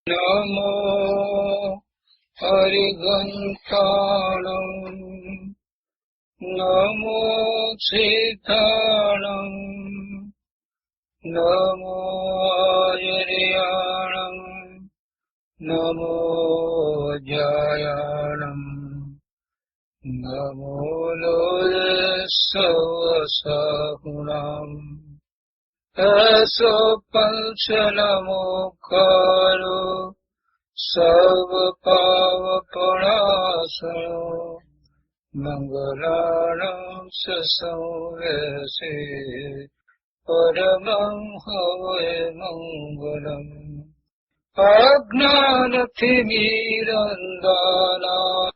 નમો હરિઘંટાણં નમો સિદ્ધાણં નમો આયર્યાણં નમો જયાણં નમો લોલસવસાહુણાં એસો પંચનમોકારો સર્વપાવપણાસનો મંગલાણં સંવેસે પરમં હવૈ મંગલમ અજ્ઞાનતિમિરંધાનાં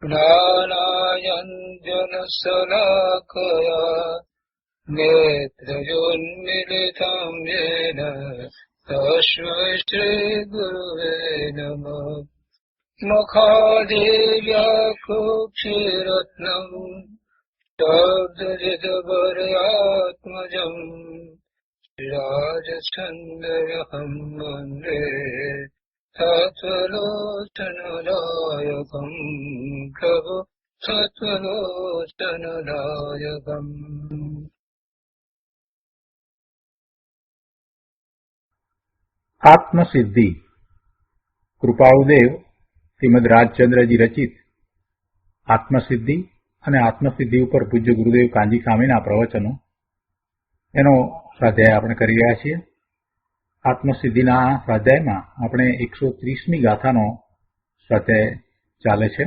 જ્ઞાનાંજનશલાકયા નેત્રયોન્મિલિतं येन તસ્मै શ્રીગુરવે નમઃ મુખાદેવ્યાકુક્ષિરત્નં શબ્દજિતભર્યાત્મજં રાજચંદ્રહં વन्दે તત્વલોચનદાયકં પ્રભુ તત્વલોચનદાયકં. આત્મસિદ્ધિ કૃપાળુદેવ શ્રીમદ રાજચંદ્રજી રચિત આત્મસિદ્ધિ અને આત્મસિદ્ધિ ઉપર પૂજ્ય ગુરુદેવ કાંજી સ્વામીના પ્રવચનો, એનો સ્વાધ્યાય આપણે કરી રહ્યા છીએ. આત્મસિદ્ધિના સ્વાધ્યાયમાં આપણે 130મી ગાથાનો સ્વાધ્યાય ચાલે છે.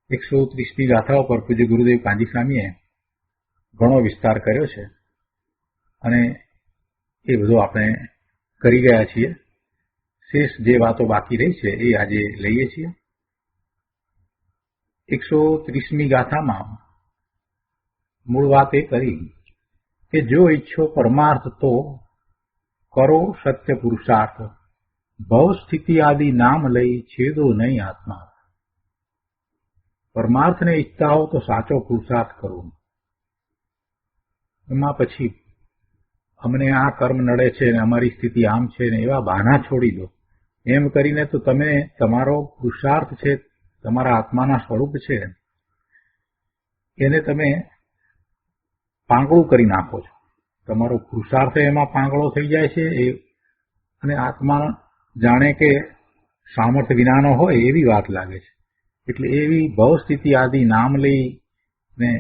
130મી ગાથા ઉપર પૂજ્ય ગુરુદેવ કાંજી સ્વામીએ ઘણો વિસ્તાર કર્યો છે અને એ બધું આપણે કરી ગયા છીએ. શેષ જે વાતો બાકી રહી છે એ આજે લઈએ છીએ. 130મી ગાથામાં મૂળ વાત એ કરી કે જો ઈચ્છો પરમાર્થ તો કરો સત્ય પુરુષાર્થ, ભવ સ્થિતિ આદિ નામ લઈ છેદો નહીં આત્મા. પરમાર્થને ઈચ્છતા હો તો સાચો પુરુષાર્થ કરો. એમાં પછી અમને આ કર્મ નડે છે ને અમારી સ્થિતિ આમ છે ને એવા બહાના છોડી દો. એમ કરીને તો તમે તમારો પુરુષાર્થ છે, તમારા આત્માના સ્વરૂપ છે, એને તમે પાંગળું કરી નાખો છો. તમારો પુરુષાર્થ એમાં પાંગળો થઈ જાય છે અને આત્મા જાણે કે સામર્થ્ય વિનાનો હોય એવી વાત લાગે છે. એટલે એવી ભવ સ્થિતિ આદિ નામ લઈ ને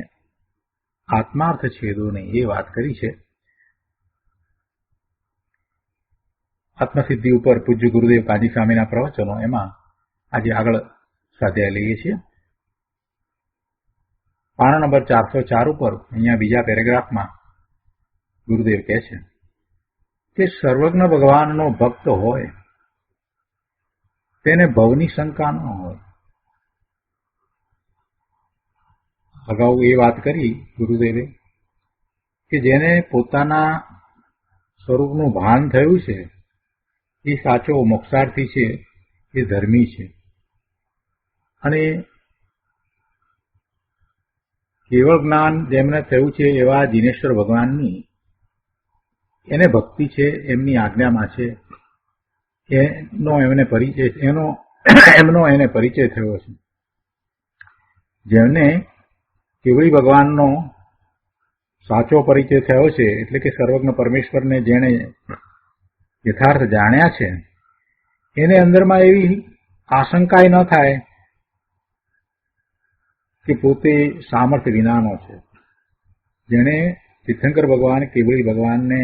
આત્માર્થ છેદો નહીં એ વાત કરી છે. આત્મસિદ્ધિ ઉપર પૂજ્ય ગુરુદેવ કાંજી સ્વામીના પ્રવચનો, એમાં આજે આગળ સ્વાધ્યાય લઈએ છીએ. પાના નંબર 404 ઉપર અહીંયા બીજા પેરેગ્રાફમાં ગુરુદેવ કહે છે કે સર્વજ્ઞ ભગવાનનો ભક્ત હોય તેને ભવની શંકા ન હોય. અગાઉ એ વાત કરી ગુરુદેવે કે જેને પોતાના સ્વરૂપનું ભાન થયું છે એ સાચો મોક્ષાર્થી છે, એ ધર્મી છે. અને કેવળ જ્ઞાન જેમને થયું છે એવા જીનેશ્વર ભગવાનની એને ભક્તિ છે, એમની આજ્ઞામાં છે, એમનો એને પરિચય થયો છે. જેમને કેવળી ભગવાનનો સાચો પરિચય થયો છે, એટલે કે સર્વજ્ઞ પરમેશ્વરને જેણે યથાર્થ જાણ્યા છે, એને અંદરમાં એવી આશંકાય ન થાય કે પોતે સામર્થ્ય વિનાનો છે. જેણે તીર્થંકર ભગવાન, કેવળી ભગવાનને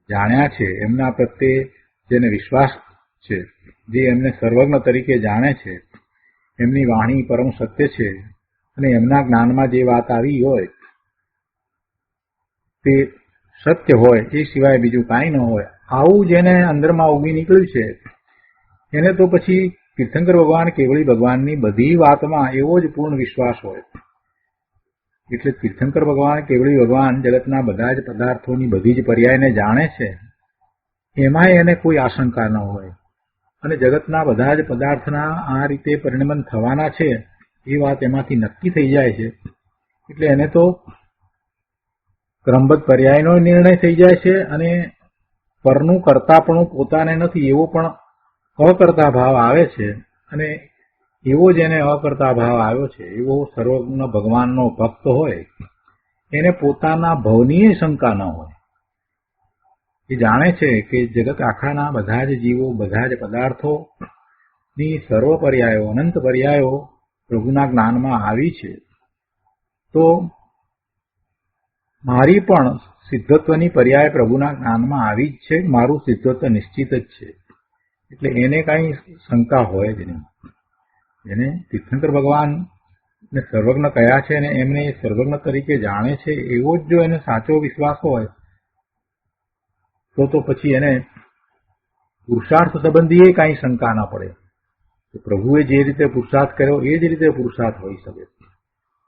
જાણ્યા છે, એમના પ્રત્યે જેને વિશ્વાસ છે, જે એમને સર્વજ્ઞ તરીકે જાણે છે, એમની વાણી પરમ સત્ય છે અને એમના જ્ઞાનમાં જે વાત આવી હોય તે સત્ય હોય, એ સિવાય બીજું કાંઈ ન હોય, આવું જેને અંદરમાં ઉગી નીકળ્યું છે એને તો પછી તીર્થંકર ભગવાન, કેવળી ભગવાનની બધી વાતમાં એવો જ પૂર્ણ વિશ્વાસ હોય. એટલે તીર્થંકર ભગવાન, કેવળી ભગવાન જગતના બધા જ પદાર્થોની બધી જ પર્યાયને જાણે છે, એમાંય એને કોઈ આશંકા ન હોય. અને જગતના બધા જ પદાર્થના આ રીતે પરિણમન થવાના છે એ વાત એમાંથી નક્કી થઈ જાય છે. એટલે એને તો ક્રમબદ્ધ પર્યાયનો નિર્ણય થઈ જાય છે અને પરનું કરતાપણું પોતાને નથી એવો પણ અકર્તા ભાવ આવે છે, અને એવો જેને અકર્તા ભાવ આવ્યો છે એવો સર્વજ્ઞ ભગવાનનો ભક્ત હોય એને પોતાના ભવની શંકા ન હોય. એ જાણે છે કે જગત આખાના બધા જ જીવો, બધા જ પદાર્થોની સર્વ પર્યાયો, અનંત પર્યાયો પ્રભુના જ્ઞાનમાં આવી છે, તો મારી પણ સિદ્ધત્વની પર્યાય પ્રભુના જ્ઞાનમાં આવી જ છે, મારું સિદ્ધત્વ નિશ્ચિત જ છે. એટલે એને કાંઈ શંકા હોય જ નહીં. એને તીર્થંકર ભગવાનને સર્વજ્ઞ કયા છે અને એમને સર્વજ્ઞ તરીકે જાણે છે એવો જ જો એને સાચો વિશ્વાસ હોય તો પછી એને પુરુષાર્થ સંબંધી કાંઈ શંકા ન પડે. પ્રભુએ જે રીતે પુરુષાર્થ કર્યો એ જ રીતે પુરુષાર્થ હોઈ શકે.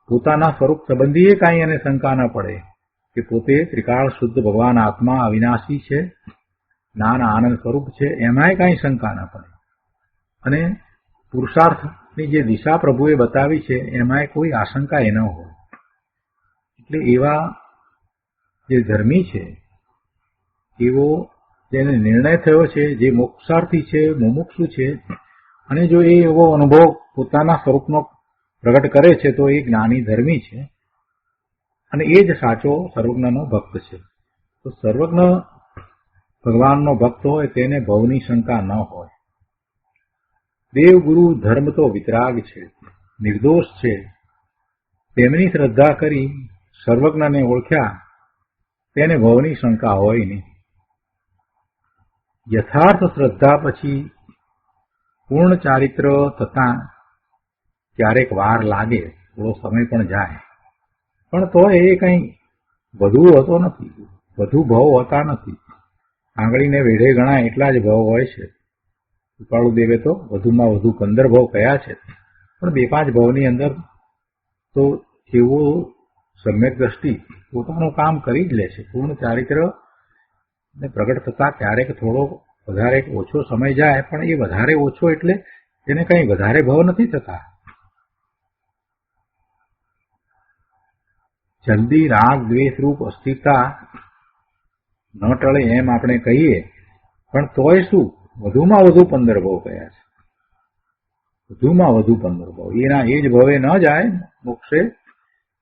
પોતાના સ્વરૂપ સંબંધી કાંઈ એને શંકા ન પડે કે પોતે ત્રિકાળ શુદ્ધ ભગવાન આત્મા અવિનાશી છે, જ્ઞાન આનંદ સ્વરૂપ છે, એમાંય કાંઈ શંકા ન પડે. અને પુરુષાર્થની જે દિશા પ્રભુએ બતાવી છે એમાંય કોઈ આશંકા એ ન હોય. એટલે એવા જે ધર્મી છે, એવો જેને નિર્ણય થયો છે, જે મોક્ષાર્થી છે, મુમુક્ષુ છે, અને જો એ એવો અનુભવ પોતાના સ્વરૂપનો પ્રગટ કરે છે તો એ જ્ઞાની ધર્મી છે, અને એ જ સાચો સર્વજ્ઞનો ભક્ત છે. તો સર્વજ્ઞ ભગવાનનો ભક્ત હોય તેને ભવની શંકા ન હોય. દેવ ગુરુ ધર્મ તો વિતરાગ છે, નિર્દોષ છે, તેમની શ્રદ્ધા કરી સર્વજ્ઞને ઓળખ્યા તેને ભવની શંકા હોય નહીં. યથાર્થ શ્રદ્ધા પછી પૂર્ણ ચારિત્ર થતાં ક્યારેક વાર લાગે, થોડો સમય પણ જાય, પણ તો એ કંઈ વધુ હોતો નથી, વધુ ભાવ હોતા નથી. આંગળીને વેઢે ગણાય એટલા જ ભાવ હોય છે. કૃપાળુદેવે તો વધુમાં વધુ 15 ભાવ કયા છે, પણ 2-5 ભાવની અંદર તો એવો સમ્યક દ્રષ્ટિ પોતાનું કામ કરી જ લે છે. પૂર્ણ ચારિત્ર ને પ્રગટ થતા ક્યારેક થોડો વધારે ઓછો સમય જાય, પણ એ વધારે ઓછો એટલે એને કંઈ વધારે ભાવ નથી થતા. જલ્દી રાગ દ્વેષ રૂપ અસ્થિરતા ન ટળે એમ આપણે કહીએ, પણ તોય શું, વધુમાં વધુ 15 ભાવ કયા છે, વધુમાં વધુ 15 ભાવ. એના એ જ ભાવે ન જાય મોક્ષે,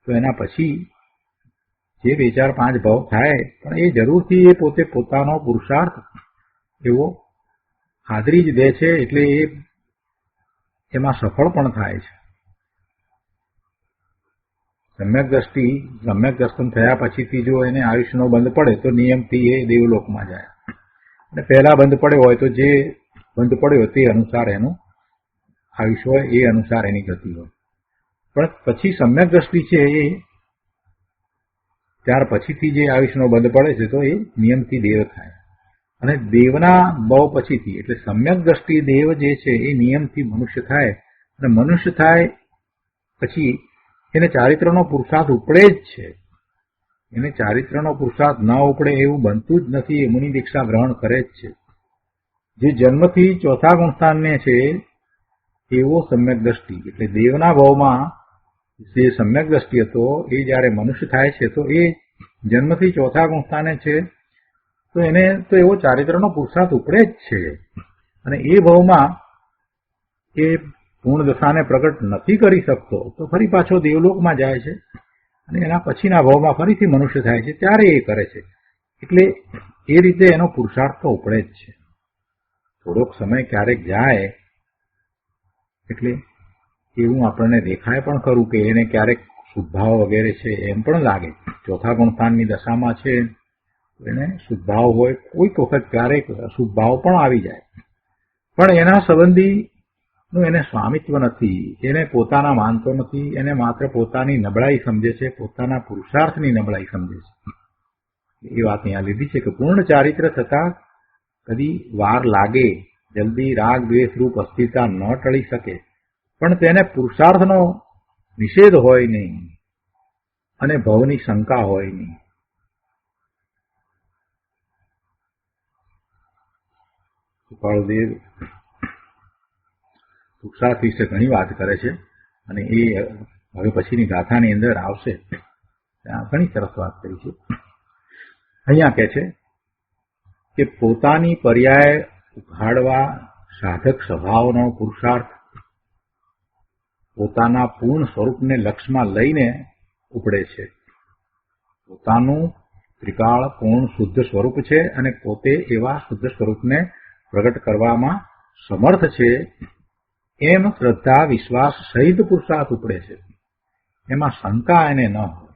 તો એના પછી જે 2-4-5 ભાવ થાય, પણ એ જરૂરથી એ પોતે પોતાનો પુરુષાર્થ એવો હાજરી જ દે છે, એટલે એ એમાં સફળ પણ થાય છે. સમ્યક દર્શન થયા પછીથી જો એને આયુષ્યનો બંધ પડે તો નિયમથી એ દેવલોકમાં જાય. અને પહેલા બંધ પડ્યો હોય તો જે બંધ પડ્યો તે અનુસાર એનું આયુષ્ય હોય, એ અનુસાર એની ગતિ હોય. પણ પછી સમ્યક દ્રષ્ટિ છે એ ત્યાર પછીથી જે આયુષ્યનો બંધ પડે છે તો એ નિયમથી દેવ થાય, અને દેવના બહુ પછીથી, એટલે સમ્યક દ્રષ્ટિ દેવ જે છે એ નિયમથી મનુષ્ય થાય, અને મનુષ્ય થાય પછી એને ચારિત્રનો પુરુષાર્થ ઉપડે જ છે. એને ચારિત્રનો પુરુષાર્થ ન ઉપડે એવું બનતું જ નથી. એ મુનિ દીક્ષા ગ્રહણ કરે જ છે. જે જન્મથી ચોથા ગુણસ્થાનને છે એવો સમ્યક દ્રષ્ટિ, એટલે દેવના ભાવમાં જે સમ્યક દ્રષ્ટિ હતો એ જયારે મનુષ્ય થાય છે તો એ જન્મથી ચોથા ગુણસ્થાને છે, તો એને તો એવો ચારિત્રનો પુરુષાર્થ ઉપડે જ છે. અને એ ભાવમાં એ પૂર્ણ દશાને પ્રગટ નથી કરી શકતો તો ફરી પાછો દેવલોકમાં જાય છે, અને એના પછીના ભાવમાં ફરીથી મનુષ્ય થાય છે ત્યારે એ કરે છે. એટલે એ રીતે એનો પુરુષાર્થ તો ઉપડે જ છે. થોડોક સમય ક્યારેક જાય એટલે એવું આપણને દેખાય પણ ખરું કે એને ક્યારેક શુદ્ધભાવ વગેરે છે એમ પણ લાગે. ચોથા ગુણસ્થાનની દશામાં છે એને શુદ્ધભાવ હોય, કોઈક વખત ક્યારેક અશુદ્ધભાવ પણ આવી જાય, પણ એના સંબંધીનું એને સ્વામિત્વ નથી, એને પોતાના માનતો નથી, એને માત્ર પોતાની નબળાઈ સમજે છે, પોતાના પુરુષાર્થની નબળાઈ સમજે છે. એ વાત અહીંયા લીધી છે કે પૂર્ણ ચારિત્ર થતા કદી વાર લાગે, જલ્દી રાગ દ્વેષ રૂપ અસ્થિરતા ન ટળી શકે, પણ તેને પુરુષાર્થનો નિષેધ હોય નહીં અને ભવની શંકા હોય નહીં. કૃપાળુદેવ પુરુષાર્થ વિશે ઘણી વાત કરે છે, અને એ હવે પછીની ગાથાની અંદર આવશે. ત્યાં ઘણી સરસ વાત કરી છે. અહીંયા કહે છે કે પોતાની પર્યાય ઉઘાડવા સાધક સ્વભાવનો પુરુષાર્થ પોતાના પૂર્ણ સ્વરૂપને લક્ષમાં લઈને ઉપડે છે. પોતાનું ત્રિકાળ પૂર્ણ શુદ્ધ સ્વરૂપ છે અને પોતે એવા શુદ્ધ સ્વરૂપને પ્રગટ કરવામાં સમર્થ છે એમ શ્રદ્ધા વિશ્વાસ સહિત પુરુષાર્થ ઉપડે છે. એમાં શંકા એને ન હોય.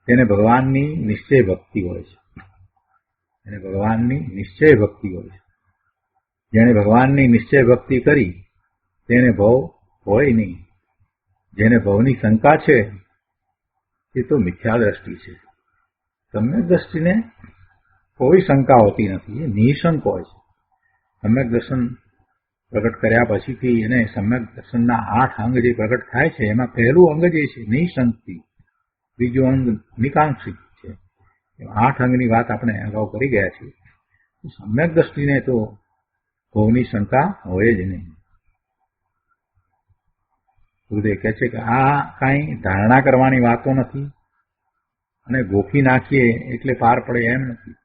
તેને ભગવાનની નિશ્ચય ભક્તિ હોય છે. એને ભગવાનની નિશ્ચય ભક્તિ હોય છે. જેણે ભગવાનની નિશ્ચય ભક્તિ કરી તેને ભવ હોય નહીં. જેને ભવની શંકા છે એ તો મિથ્યા દ્રષ્ટિ છે. સમ્યક દ્રષ્ટિને કોઈ શંકા હોતી નથી. એ નિઃશંક હોય છે. સમ્યક દર્શન પ્રગટ કર્યા પછીથી એને સમ્યક દર્શનના 8 અંગ જે પ્રગટ થાય છે એમાં પહેલું અંગ જે છે નિઃશંકથી, બીજું અંગ નિકાંક્ષિત છે. 8 અંગની વાત આપણે અગાઉ કરી ગયા છીએ. સમ્યક દ્રષ્ટિને તો ભવની શંકા હોય જ નહીં. ગુરુદેવ કહે છે કે આ કાંઈ ધારણા કરવાની વાતો નથી અને ગોખી નાખીએ એટલે પાર પડે એમ નથી,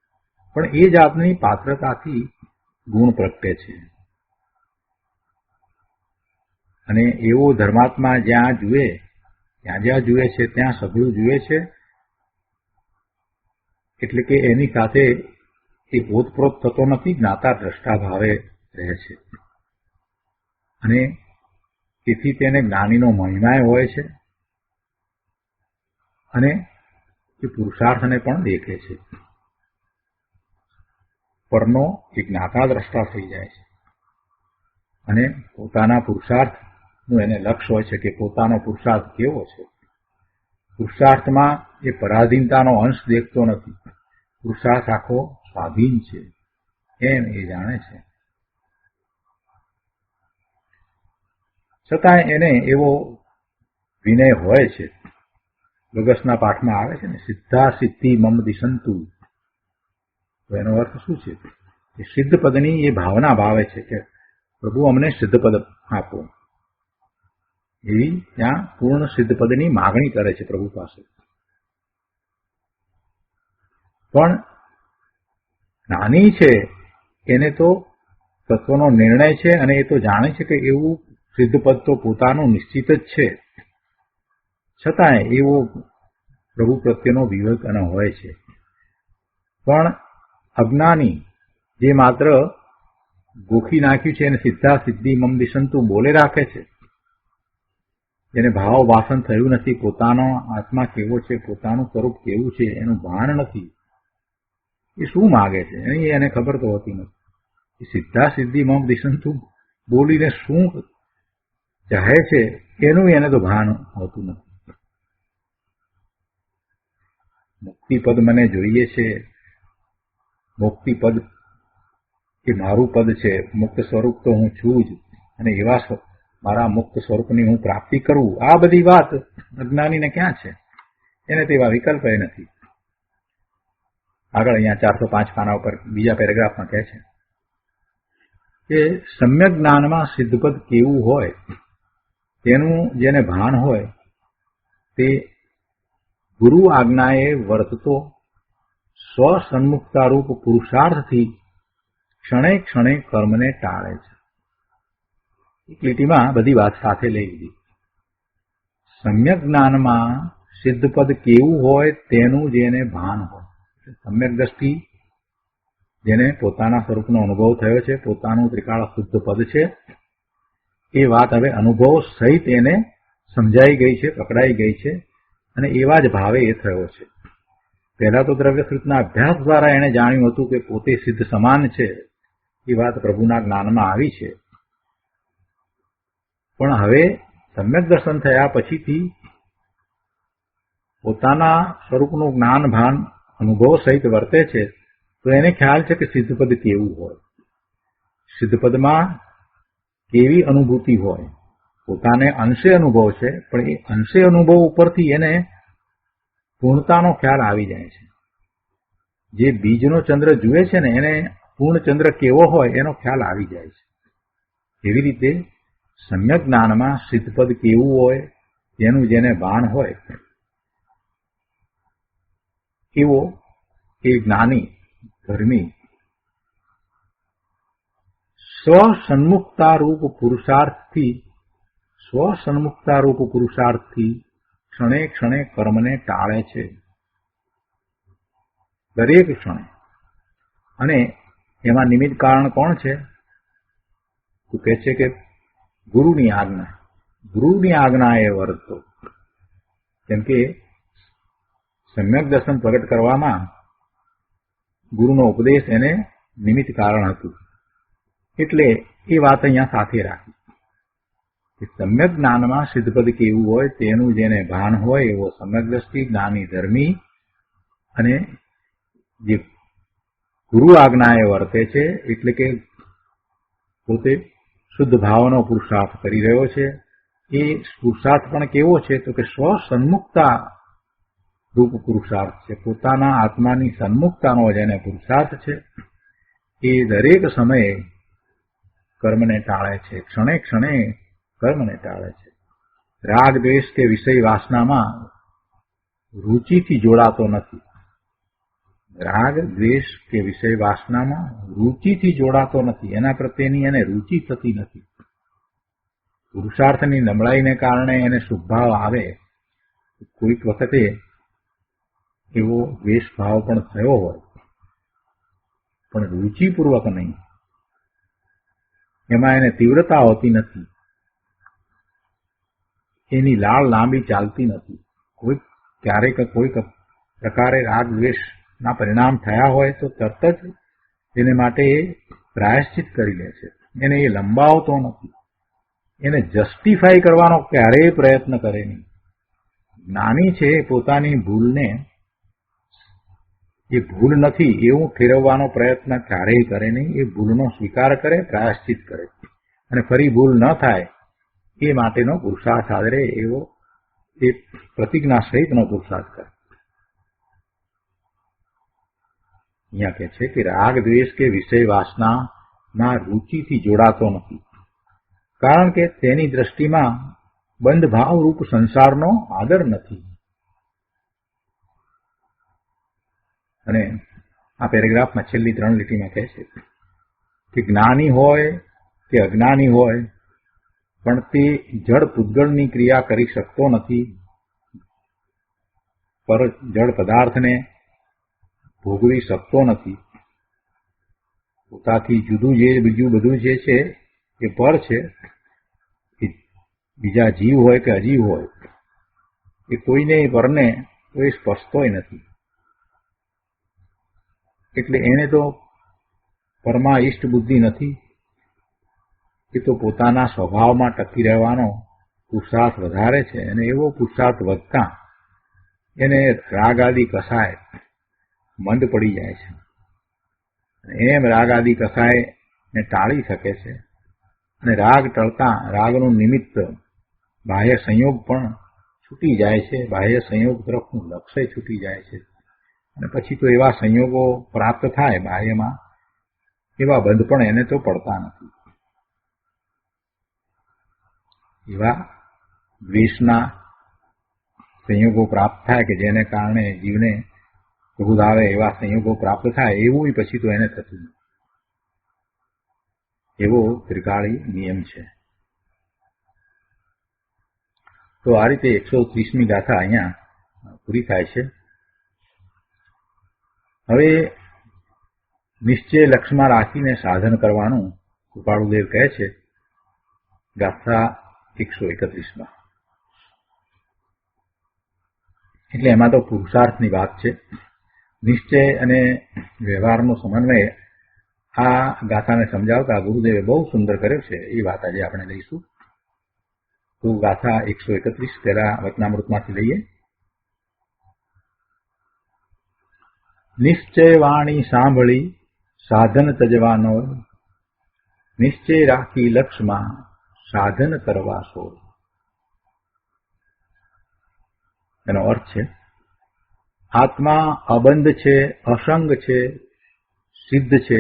પણ એ જાતની પાત્રતાથી ગુણ પ્રગટે છે. અને એવો ધર્માત્મા જ્યાં જ્યાં જુએ છે ત્યાં સઘળું જુએ છે. એટલે કે એની સાથે એ ઓતપ્રોત થતો નથી, જ્ઞાતા દ્રષ્ટા ભાવે રહે છે. અને તેથી તેને જ્ઞાનીનો મહિમાય હોય છે અને એ પુરુષાર્થને પણ દેખે છે. પરનો એ જ્ઞાતા દ્રષ્ટા થઈ જાય છે અને પોતાના પુરુષાર્થનું એને લક્ષ્ય હોય છે કે પોતાનો પુરુષાર્થ કેવો છે. પુરુષાર્થમાં એ પરાધીનતાનો અંશ દેખતો નથી. પુરુષાર્થ આખો સ્વાધીન છે એમ એ જાણે છે. છતાંય એને એવો વિનય હોય છે. લગસના પાઠમાં આવે છે ને, સિદ્ધા સિદ્ધિ મમ દિશંતુ. તો એનો અર્થ શું છે? કે સિદ્ધ પદની એ ભાવના ભાવે છે કે પ્રભુ અમને સિદ્ધ પદ આપો. એવી ત્યાં પૂર્ણ સિદ્ધ પદની માગણી કરે છે પ્રભુ પાસે. પણ જ્ઞાની છે એને તો તત્વનો નિર્ણય છે અને એ તો જાણે છે કે એવું સિદ્ધ પદ તો પોતાનું નિશ્ચિત જ છે. છતાંય એવો પ્રભુ પ્રત્યેનો વિવેક અને હોય છે. પણ અજ્ઞાની જે માત્ર ગોખી નાખ્યું છે અને સિદ્ધા સિદ્ધિ મમ દિશંતુ બોલે રાખે છે, જેને ભાવ વાસન થયું નથી, પોતાનો આત્મા કેવો છે, પોતાનું સ્વરૂપ કેવું છે એનું ભાન નથી, એ શું માગે છે એની એને ખબર તો હોતી નથી. એ સિદ્ધા સિદ્ધિ મમ દિશંતુ બોલીને શું ચાહે છે એનું એને તો ભાન હોતું નથી. મુક્તિપદ મને જોઈએ છે, મુક્તિપદ એ મારું પદ છે, મુક્ત સ્વરૂપ તો હું છું જ અને એવા મારા મુક્ત સ્વરૂપની હું પ્રાપ્તિ કરું, આ બધી વાત અજ્ઞાનીને ક્યાં છે? એને તેવા વિકલ્પ એ નથી. આગળ અહીંયા 405 પાના ઉપર બીજા પેરેગ્રાફમાં કહે છે કે સમ્યક જ્ઞાનમાં સિદ્ધપદ કેવું હોય તેનું જેને ભાન હોય તે ગુરુ આજ્ઞાએ વર્તતો સ્વસન્મુખતારૂપ પુરુષાર્થથી ક્ષણે ક્ષણે કર્મને ટાળે છે. એક લીટીમાં બધી વાત સાથે લઈ લીધી. સમ્યક જ્ઞાનમાં સિદ્ધપદ કેવું હોય તેનું જેને ભાન હોય, સમ્યક દ્રષ્ટિ જેને પોતાના સ્વરૂપનો અનુભવ થયો છે, પોતાનું ત્રિકાળ શુદ્ધ પદ છે, એ વાત હવે અનુભવ સહિત એને સમજાઈ ગઈ છે, પકડાઈ ગઈ છે અને એવા જ ભાવે એ થયો છે. પહેલા તો દ્રવ્યશ્રુતના અભ્યાસ દ્વારા એને જાણ્યું હતું કે પોતે સિદ્ધ સમાન છે, એ વાત પ્રભુના જ્ઞાનમાં આવી છે. પણ હવે સમ્યક દર્શન થયા પછીથી પોતાના સ્વરૂપનું જ્ઞાન ભાન અનુભવ સહિત વર્તે છે તો એને ખ્યાલ છે કે સિદ્ધપદ કેવું હોય, સિદ્ધપદમાં કેવી અનુભૂતિ હોય. પોતાને અંશે અનુભવ છે પણ એ અંશે અનુભવ ઉપરથી એને પૂર્ણતાનો ખ્યાલ આવી જાય છે. જે બીજનો ચંદ્ર જુએ છે ને એને પૂર્ણ ચંદ્ર કેવો હોય એનો ખ્યાલ આવી જાય છે. એવી રીતે સમ્યક જ્ઞાનમાં સિદ્ધપદ કેવું હોય તેનું જેને ભાન હોય એવો એ જ્ઞાની ધર્મી સ્વસન્મુક્તારૂપ પુરુષાર્થથી ક્ષણે ક્ષણે કર્મને ટાળે છે, દરેક ક્ષણે. અને એમાં નિમિત્ત કારણ કોણ છે? તો કહે છે કે ગુરુની આજ્ઞા એ વર્તો. કેમ કે સમ્યક દર્શન પ્રગટ કરવામાં ગુરુનો ઉપદેશ એને નિમિત્ત કારણ હતું. એટલે એ વાત અહીંયા સાથે રાખી કે સમ્યક જ્ઞાનમાં સિદ્ધપદ કેવું હોય તેનું જેને ભાન હોય એવો સમ્યક દ્રષ્ટિ, જ્ઞાની, ધર્મી અને જે ગુરુ આજ્ઞાએ વર્તે છે એટલે કે પોતે શુદ્ધ ભાવનો પુરુષાર્થ કરી રહ્યો છે. એ પુરુષાર્થ પણ કેવો છે? તો કે સ્વસન્મુક્તા રૂપ પુરુષાર્થ છે. પોતાના આત્માની સન્મુક્તાનો જેને પુરુષાર્થ છે એ દરેક સમયે કર્મને ટાળે છે, ક્ષણે ક્ષણે કર્મને ટાળે છે. રાગ, દ્વેષ કે વિષય વાસનામાં રૂચિથી જોડાતો નથી. રાગ, દ્વેષ કે વિષય વાસનામાં રૂચિથી જોડાતો નથી. એના પ્રત્યેની એને રૂચિ થતી નથી. પુરુષાર્થની નબળાઈને કારણે એને શુભભાવ આવે. કોઈક વખતે એવો દ્વેષ ભાવ પણ થયો હોય, પણ રૂચિપૂર્વક નહીં. એમાં એને તીવ્રતા હોતી નથી, એની લાળ લાંબી ચાલતી નથી. ક્યારેક કોઈક પ્રકારે રાગ દ્વેષના પરિણામ થયા હોય તો તરત જ એને માટે એ પ્રાયશ્ચિત કરી લે છે. એને એ લંબાવતો નથી, એને જસ્ટિફાઈ કરવાનો ક્યારેય પ્રયત્ન કરે નહીં. જ્ઞાની છે પોતાની ભૂલને એ ભૂલ નથી એવું ઠેરવવાનો પ્રયત્ન ક્યારેય કરે નહીં. એ ભૂલનો સ્વીકાર કરે, પ્રાયશ્ચિત કરે અને ફરી ભૂલ ન થાય એ માટેનો પુરુષાર્થ આદરે એવો એ પ્રતિજ્ઞા સહિતનો પુરુષાર્થ કરે. અહીંયા કહે છે કે રાગ, દ્વેષ કે વિષય વાસનામાં રૂચિથી જોડાતો નથી, કારણ કે તેની દ્રષ્ટિમાં બંધ ભાવરૂપ સંસારનો આદર નથી. અને આ પેરેગ્રાફમાં છેલ્લી 3 લીટીમાં કહે છે કે જ્ઞાની હોય કે અજ્ઞાની હોય પણ તે જડ પૂતગળની ક્રિયા કરી શકતો નથી, પર જડ પદાર્થને ભોગવી શકતો નથી. પોતાથી જુદું બીજું બધું જે છે એ પર છે. બીજા જીવ હોય કે અજીવ હોય એ કોઈને પરને કોઈ સ્પર્શતોય નથી. એટલે એને તો પરમાં ઈષ્ટ બુદ્ધિ નથી. એ તો પોતાના સ્વભાવમાં ટકી રહેવાનો પુરુષાર્થ વધારે છે. અને એવો પુરુષાર્થ વધતા એને રાગ આદિ કસાય મંદ પડી જાય છે. એમ રાગ આદિ કસાયને ટાળી શકે છે. અને રાગ ટળતા રાગનું નિમિત્ત બાહ્ય સંયોગ પણ છૂટી જાય છે. બાહ્ય સંયોગ તરફનું લક્ષ્ય છૂટી જાય છે. અને પછી તો એવા સંયોગો પ્રાપ્ત થાય બાહ્યમાં, એવા બંધ પણ એને તો પડતા નથી. એવા દ્વેષના સંયોગો પ્રાપ્ત થાય કે જેને કારણે જીવને ક્રોધ આવે, એવા સંયોગો પ્રાપ્ત થાય એવું પછી તો એને થતું નથી. એવો ત્રિકાળી નિયમ છે. તો આ રીતે 130મી ગાથા અહીંયા પૂરી થાય છે. હવે નિશ્ચય લક્ષમાં રાખીને સાધન કરવાનું કૃપાળુદેવ કહે છે ગાથા 131માં. એટલે એમાં તો પુરુષાર્થની વાત છે. નિશ્ચય અને વ્યવહારનો સમન્વય આ ગાથાને સમજાવતા ગુરુદેવે બહુ સુંદર કર્યો છે. એ વાત આજે આપણે લઈશું. તો ગાથા 131 પહેલા વચનામૃતમાંથી લઈએ. નિશ્ચય વાણી સાંભળી સાધન તજવાનો, નિશ્ચય રાખી લક્ષમાં સાધન કરવા સો. એનો અર્થ છે આત્મા અબંધ છે, અસંગ છે, સિદ્ધ છે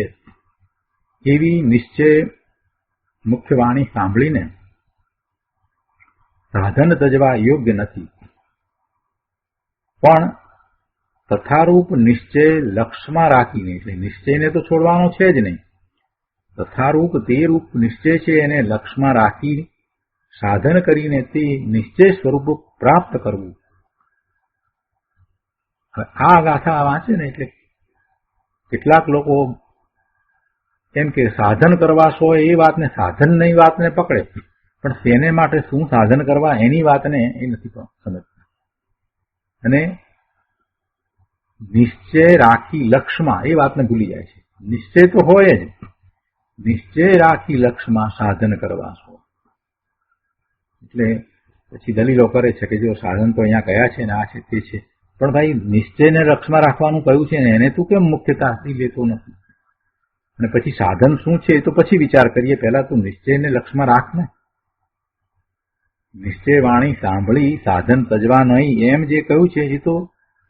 એવી નિશ્ચય મુખ્ય વાણી સાંભળીને સાધન તજવા યોગ્ય નથી, પણ તથારૂપ નિશ્ચય લક્ષમાં રાખીને, એટલે નિશ્ચયને તો છોડવાનો છે જ નહીં, તથારૂપ તે રૂપ નિશ્ચય છે એને લક્ષમાં રાખી સાધન કરીને તે નિશ્ચય સ્વરૂપ પ્રાપ્ત કરવું. આ ગાથા વાંચે ને એટલે કેટલાક લોકો એમ કે સાધન કરવા છો એ વાતને, સાધનની વાતને પકડે, પણ તેને માટે શું સાધન કરવા એની વાતને એ નથી સમજતા. અને નિશ્ચય રાખી લક્ષમાં એ વાતને ભૂલી જાય છે. નિશ્ચય તો હોય જ, નિશ્ચય રાખી લક્ષમાં સાધન કરવા છો. એટલે પછી દલીલો કરે છે કે જો સાધન તો અહીંયા કયા છે ને આ છે તે છે, પણ ભાઈ નિશ્ચયને લક્ષમાં રાખવાનું કહ્યું છે ને એને તું કેમ મુખ્યતાથી લેતો નથી? અને પછી સાધન શું છે એ તો પછી વિચાર કરીએ, પહેલા તું નિશ્ચયને લક્ષમાં રાખ ને. નિશ્ચય વાણી સાંભળી સાધન તજવા નહીં એમ જે કહ્યું છે એ તો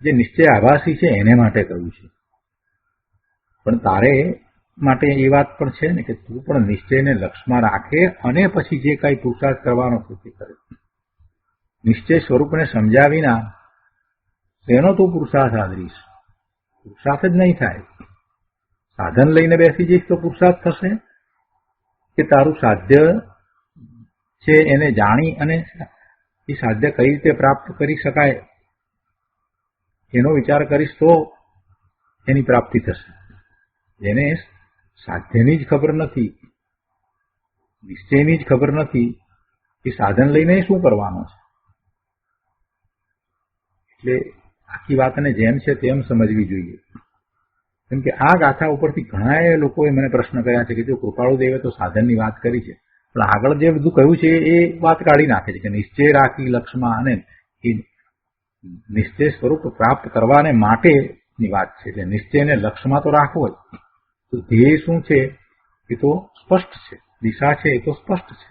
જે નિશ્ચય આભાસી છે એને માટે કહ્યું છે. પણ તારે માટે એ વાત પણ છે ને કે તું પણ નિશ્ચયને લક્ષમાં રાખે અને પછી જે કઈ પુરુષાર્થ કરવાનો છે તે કરે. નિશ્ચય સ્વરૂપને સમજાવીના તેનો તું પુરુષાર્થ આદરીશ, પુરુષાર્થ જ નહીં થાય. સાધન લઈને બેસી જઈશ તો પુરુષાર્થ થશે કે તારું સાધ્ય છે એને જાણી અને એ સાધ્ય કઈ રીતે પ્રાપ્ત કરી શકાય એનો વિચાર કરીશ તો એની પ્રાપ્તિ થશે. એને સાધ્યની જ ખબર નથી, નિશ્ચયની જ ખબર નથી, એ સાધન લઈને શું કરવાનો છે. એટલે આખી વાતને જેમ છે તેમ સમજવી જોઈએ. કેમ કે આ ગાથા ઉપરથી ઘણા લોકોએ મને પ્રશ્ન કર્યા છે કે જો કૃપાળુ દેવે તો સાધનની વાત કરી છે, પણ આગળ જે બધું કહ્યું છે એ વાત કાઢી નાખે છે કે નિશ્ચય રાખી લક્ષમાં અને એ નિશ્ચય સ્વરૂપ પ્રાપ્ત કરવાને માટેની વાત છે. એટલે નિશ્ચયને લક્ષમાં તો રાખવો જ. તો ધ્યેય શું છે એ તો સ્પષ્ટ છે, દિશા છે એ તો સ્પષ્ટ છે,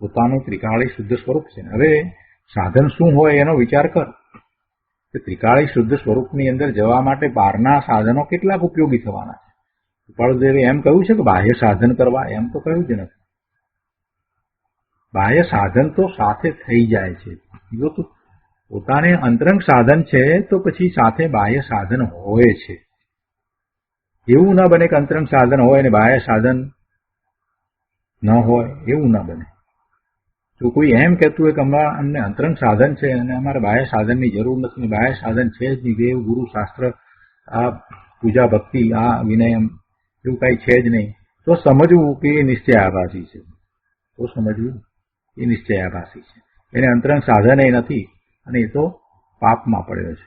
પોતાનું ત્રિકાળી શુદ્ધ સ્વરૂપ છે. હવે સાધન શું હોય એનો વિચાર કર. ત્રિકાળી શુદ્ધ સ્વરૂપની અંદર જવા માટે બહારના સાધનો કેટલાક ઉપયોગી થવાના છે. કૃપાળુદેવે એમ કહ્યું છે કે બાહ્ય સાધન કરવા, એમ તો કહ્યું જ નથી. બાહ્ય સાધન તો સાથે થઈ જાય છે. જો તો પોતાને અંતરંગ સાધન છે તો પછી સાથે બાહ્ય સાધન હોય છે. એવું ના બને કે અંતરંગ સાધન હોય ને બાહ્ય સાધન ન હોય, એવું ના બને. જો કોઈ એમ કહેતું હોય કે અમને અંતરંગ સાધન છે અને અમારે બાહ્ય સાધનની જરૂર નથી, બાહ્ય સાધન છે જ નહીં, દેવ ગુરુ શાસ્ત્ર આ પૂજા ભક્તિ આ વિનય એવું કઈ છે જ નહીં, તો સમજવું કે એ નિશ્ચય આભાસી છે. તો સમજવું એ નિશ્ચય આભાસી છે, એને અંતરંગ સાધન એ નથી અને એ તો પાપમાં પડ્યો છે.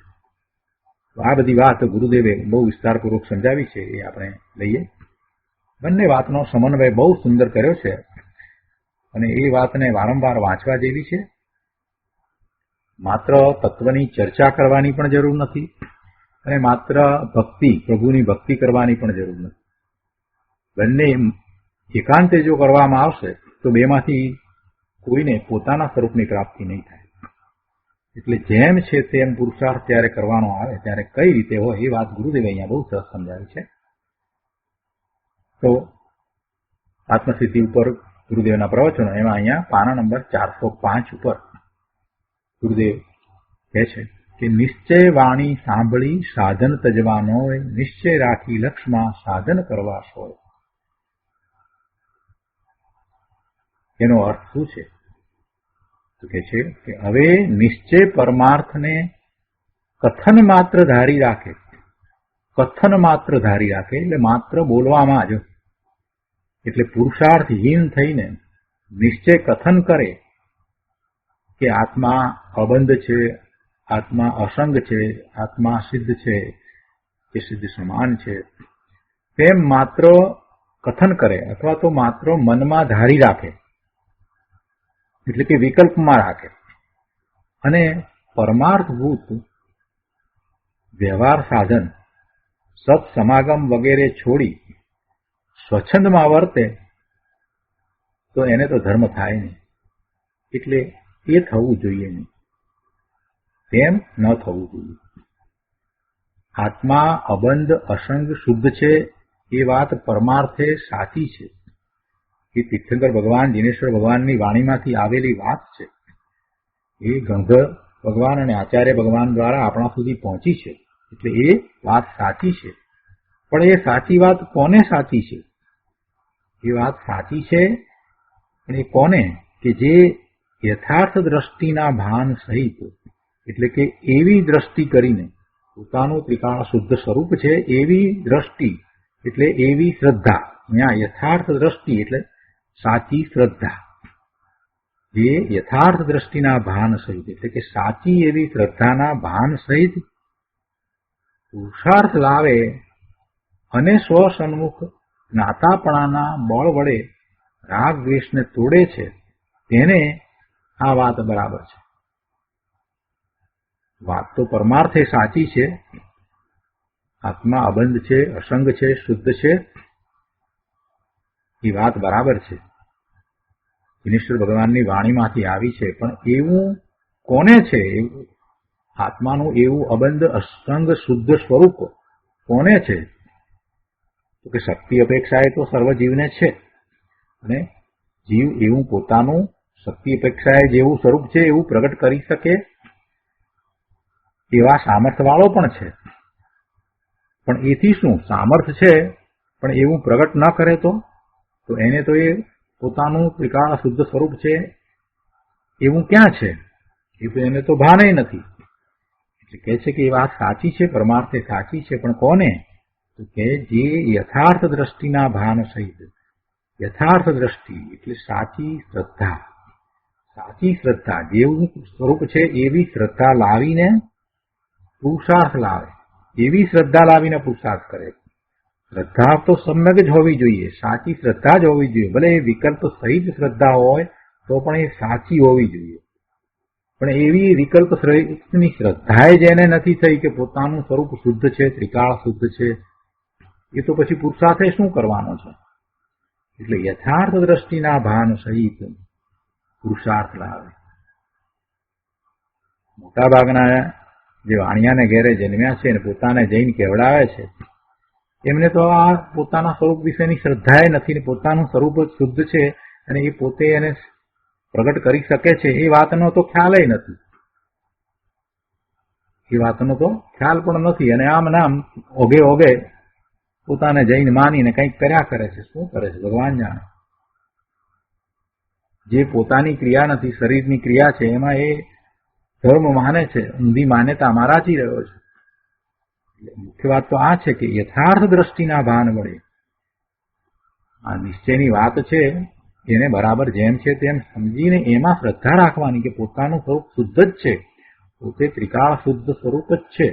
તો આ બધી વાત ગુરુદેવે બહુ વિસ્તારપૂર્વક સમજાવી છે, એ આપણે લઈએ. બંને વાતનો સમન્વય બહુ સુંદર કર્યો છે અને એ વાતને વારંવાર વાંચવા જેવી છે. માત્ર તત્વની ચર્ચા કરવાની પણ જરૂર નથી અને માત્ર ભક્તિ, પ્રભુની ભક્તિ કરવાની પણ જરૂર નથી. બંને એકાંતે જો કરવામાં આવશે તો બેમાંથી કોઈને પોતાના સ્વરૂપની પ્રાપ્તિ નહીં થાય. એટલે જેમ છે તેમ પુરુષાર્થ ત્યારે કરવાનો આવે ત્યારે કઈ રીતે હોય એ વાત ગુરુદેવે અહીંયા બહુ સરસ સમજાવી છે. તો આત્મસિદ્ધિ ઉપર ગુરુદેવના પ્રવચનો, એમાં અહીંયા પાના નંબર 405 ઉપર ગુરુદેવ કહે છે કે નિશ્ચય વાણી સાંભળી સાધન તજવાનો, નિશ્ચય રાખી લક્ષમાં સાધન કરવા સોય. એનો અર્થ શું છે? તો કે છે કે હવે નિશ્ચય પરમાર્થને કથન માત્ર ધારી રાખે, કથન માત્ર ધારી રાખે એટલે માત્ર બોલવામાં જ, એટલે પુરુષાર્થહીન થઈને નિશ્ચય કથન કરે કે આત્મા અબંધ છે, આત્મા અસંગ છે, આત્મા સિદ્ધ છે કે સિદ્ધ સમાન છે, તેમ માત્ર કથન કરે અથવા તો માત્ર મનમાં ધારી રાખે, એટલે કે વિકલ્પમાં રાખે અને પરમાર્થભૂત વ્યવહાર સાધન સત્સમાગમ વગેરે છોડી સ્વચ્છંદમાં વર્તે તો એને તો ધર્મ થાય નહીં. એટલે એ થવું જોઈએ નહીં, તેમ ન થવું જોઈએ. આત્મા અબંધ અસંગ શુદ્ધ છે એ વાત પરમાર્થે સાચી છે. એ તીર્થંકર ભગવાન દિનેશ્વર ભગવાનની વાણીમાંથી આવેલી વાત છે. એ ગંગર ભગવાન અને આચાર્ય ભગવાન દ્વારા આપણા સુધી પહોંચી છે. એટલે એ વાત સાચી છે. પણ એ સાચી વાત કોને સાચી છે એ વાત સાચી છે, પણ એ કોને? કે જે યથાર્થ દ્રષ્ટિના ભાન સહિત, એટલે કે એવી દ્રષ્ટિ કરીને પોતાનું ત્રિકાળ શુદ્ધ સ્વરૂપ છે એવી દ્રષ્ટિ, એટલે એવી શ્રદ્ધા. અહીંયા યથાર્થ દ્રષ્ટિ એટલે સાચી શ્રદ્ધા. જે યથાર્થ દ્રષ્ટિના ભાન સહિત, એટલે કે સાચી એવી શ્રદ્ધાના ભાન સહિત પુરુષાર્થ લાવે અને સ્વસન્મુખ જ્ઞાતાપણાના બળ વડે રાગ દ્વેષને તોડે છે, તેને આ વાત બરાબર છે. વાત તો પરમાર્થે સાચી છે. આત્મા અબંધ છે, અસંગ છે, શુદ્ધ છે, એ વાત બરાબર છે. વિનેશ્વર ભગવાનની વાણીમાંથી આવી છે. પણ એવું કોને છે? આત્માનું એવું અબંધ અસંગ શુદ્ધ સ્વરૂપ કોને છે? તો કે શક્તિ અપેક્ષાએ તો સર્વ જીવને છે. અને જીવ એવું પોતાનું શક્તિ અપેક્ષાએ જેવું સ્વરૂપ છે એવું પ્રગટ કરી શકે એવા સામર્થ્ય વાળો પણ છે. પણ એથી શું? સામર્થ્ય છે પણ એવું પ્રગટ ન કરે તો એને તો એ પોતાનું ત્રિકાળ શુદ્ધ સ્વરૂપ છે એવું ક્યાં છે? એ તો એને તો ભાને નથી. એટલે કહે છે કે એ વાત સાચી છે, પરમાર્થે સાચી છે, પણ કોને? તો કે જે યથાર્થ દ્રષ્ટિના ભાન સહિત, યથાર્થ દ્રષ્ટિ એટલે સાચી શ્રદ્ધા, સાચી શ્રદ્ધા જેવું સ્વરૂપ છે એવી શ્રદ્ધા લાવીને પુરુષાર્થ લાવે, એવી શ્રદ્ધા લાવીને પુરુષાર્થ કરે. શ્રદ્ધા તો સમ્યક જ હોવી જોઈએ, સાચી શ્રદ્ધા જ હોવી જોઈએ. ભલે એ વિકલ્પ સહિત શ્રદ્ધા હોય તો પણ એ સાચી હોવી જોઈએ. પણ એવી વિકલ્પ સહિતની શ્રદ્ધા જેને નથી થઈ કે પોતાનું સ્વરૂપ શુદ્ધ છે, ત્રિકાળ શુદ્ધ છે, એ તો પછી પુરુષાર્થે શું કરવાનો છે? એટલે યથાર્થ દ્રષ્ટિના ભાન સહિત પુરુષાર્થ લાવે. મોટાભાગના જે વાણિયાને ઘેરે જન્મ્યા છે અને પોતાને જઈને કેવડાવે છે, એમને તો આ પોતાના સ્વરૂપ વિશેની શ્રદ્ધાએ નથી ને પોતાનું સ્વરૂપ શુદ્ધ છે અને એ પોતે એને પ્રગટ કરી શકે છે એ વાતનો તો ખ્યાલ નથી. એ વાતનો તો ખ્યાલ પણ નથી. અને આમ નામ ઓઘે ઓઘે પોતાને જઈને માનીને કંઈક કર્યા કરે છે. શું કરે છે ભગવાન જાણે. જે પોતાની ક્રિયા નથી, શરીરની ક્રિયા છે, એમાં એ ધર્મ માને છે, ઊંધી માન્યતામાં રાચી રહ્યો છે. મુખ્ય વાત તો આ છે કે યથાર્થ દ્રષ્ટિના ભાન વડે આ નિશ્ચયની વાત છે એને બરાબર જેમ છે તેમ સમજીને એમાં શ્રદ્ધા રાખવાની કે પોતાનું સ્વરૂપ શુદ્ધ જ છે, પોતે ત્રિકાળ શુદ્ધ સ્વરૂપ જ છે.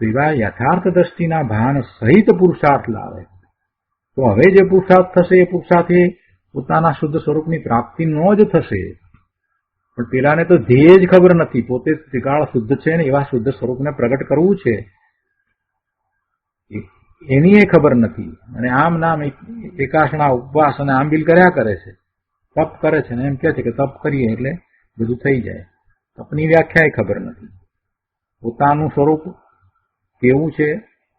તો એવા યથાર્થ દ્રષ્ટિના ભાન સહિત પુરુષાર્થ લાવે તો હવે જે પુરુષાર્થ થશે એ પુરુષાર્થ એ પોતાના શુદ્ધ સ્વરૂપની પ્રાપ્તિનો જ થશે. પણ પેલાને તો ધ્યેય જ ખબર નથી, પોતે ત્રિકાળ શુદ્ધ છે ને એવા શુદ્ધ સ્વરૂપને પ્રગટ કરવું છે એની એ ખબર નથી. અને આમ નામ એકાસણા ઉપવાસ અને આંબિલ કર્યા કરે છે, તપ કરે છે ને એમ કે છે કે તપ કરીએ એટલે બધું થઈ જાય. તપની વ્યાખ્યા ખબર નથી, પોતાનું સ્વરૂપ કેવું છે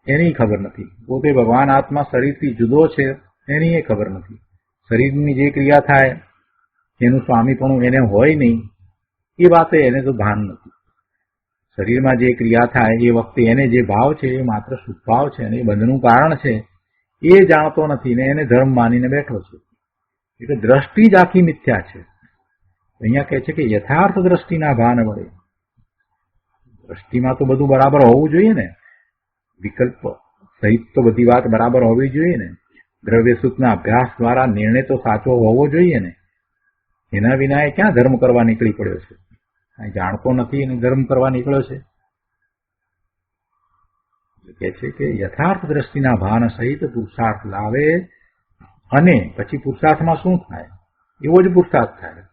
એની ખબર નથી, પોતે ભગવાન આત્મા શરીરથી જુદો છે એની એ ખબર નથી, શરીરની જે ક્રિયા થાય એનું સ્વામીપણું એને હોય નહીં એ વાતે એને તો ભાન નથી. શરીરમાં જે ક્રિયા થાય એ વખતે એને જે ભાવ છે એ માત્ર શુદ્ધ ભાવ છે અને એ બંધનું કારણ છે એ જાણતો નથી ને એને ધર્મ માનીને બેઠો છે. એટલે દ્રષ્ટિ જ આખી મિથ્યા છે. અહીંયા કહે છે કે યથાર્થ દ્રષ્ટિના ભાન વડે, દ્રષ્ટિમાં તો બધું બરાબર હોવું જોઈએ ને, વિકલ્પ સહિત તો બધી વાત બરાબર હોવી જોઈએ ને, દ્રવ્ય સૂત્રના અભ્યાસ દ્વારા નિર્ણય તો સાચો હોવો જોઈએ ને. એના વિના એ ક્યાં ધર્મ કરવા નીકળી પડ્યો છે? જાણતો નથી અને ધર્મ કરવા નીકળ્યો છે. કે છે કે યથાર્થ દ્રષ્ટિના ભાન સહિત પુરુષાર્થ લાવે અને પછી પુરુષાર્થમાં શું થાય? એવો જ પુરુષાર્થ થાય.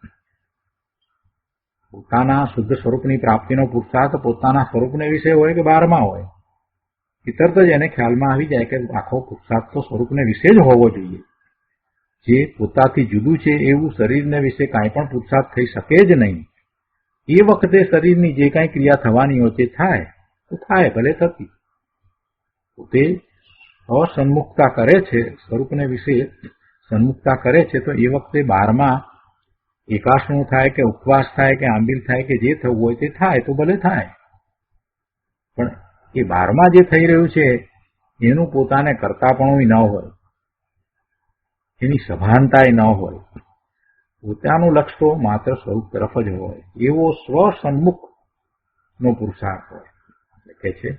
પોતાના શુદ્ધ સ્વરૂપની પ્રાપ્તિનો પુરુષાર્થ પોતાના સ્વરૂપને વિશે હોય કે બહારમાં હોય, એ તરત જ એને ખ્યાલમાં આવી જાય કે આખો પુરુષાર્થ તો સ્વરૂપને વિશે જ હોવો જોઈએ. જે પોતાથી જુદું છે એવું શરીરને વિશે કાંઈ પણ પુરુષાર્થ થઈ શકે જ નહીં. એ વખતે શરીરની જે કાંઈ ક્રિયા થવાની હોય તે થાય તો થાય, ભલે થતી. પોતે અસન્મુખતા કરે છે, સ્વરૂપને વિશે સન્મુખતા કરે છે, તો એ વખતે બહારમાં એકાસણું થાય કે ઉપવાસ થાય કે આંબિલ થાય કે જે થવું હોય તે થાય તો ભલે થાય. પણ એ બહારમાં જે થઈ રહ્યું છે એનું પોતાને કરતાપણું ન હોય, એની સભાનતાય ન હોય, પોતાનું લક્ષ્ય તો માત્ર સ્વરૂપ તરફ જ હોય, એવો સ્વસન્મુખ નો પુરુષાર્થ હોય. એટલે કહે છે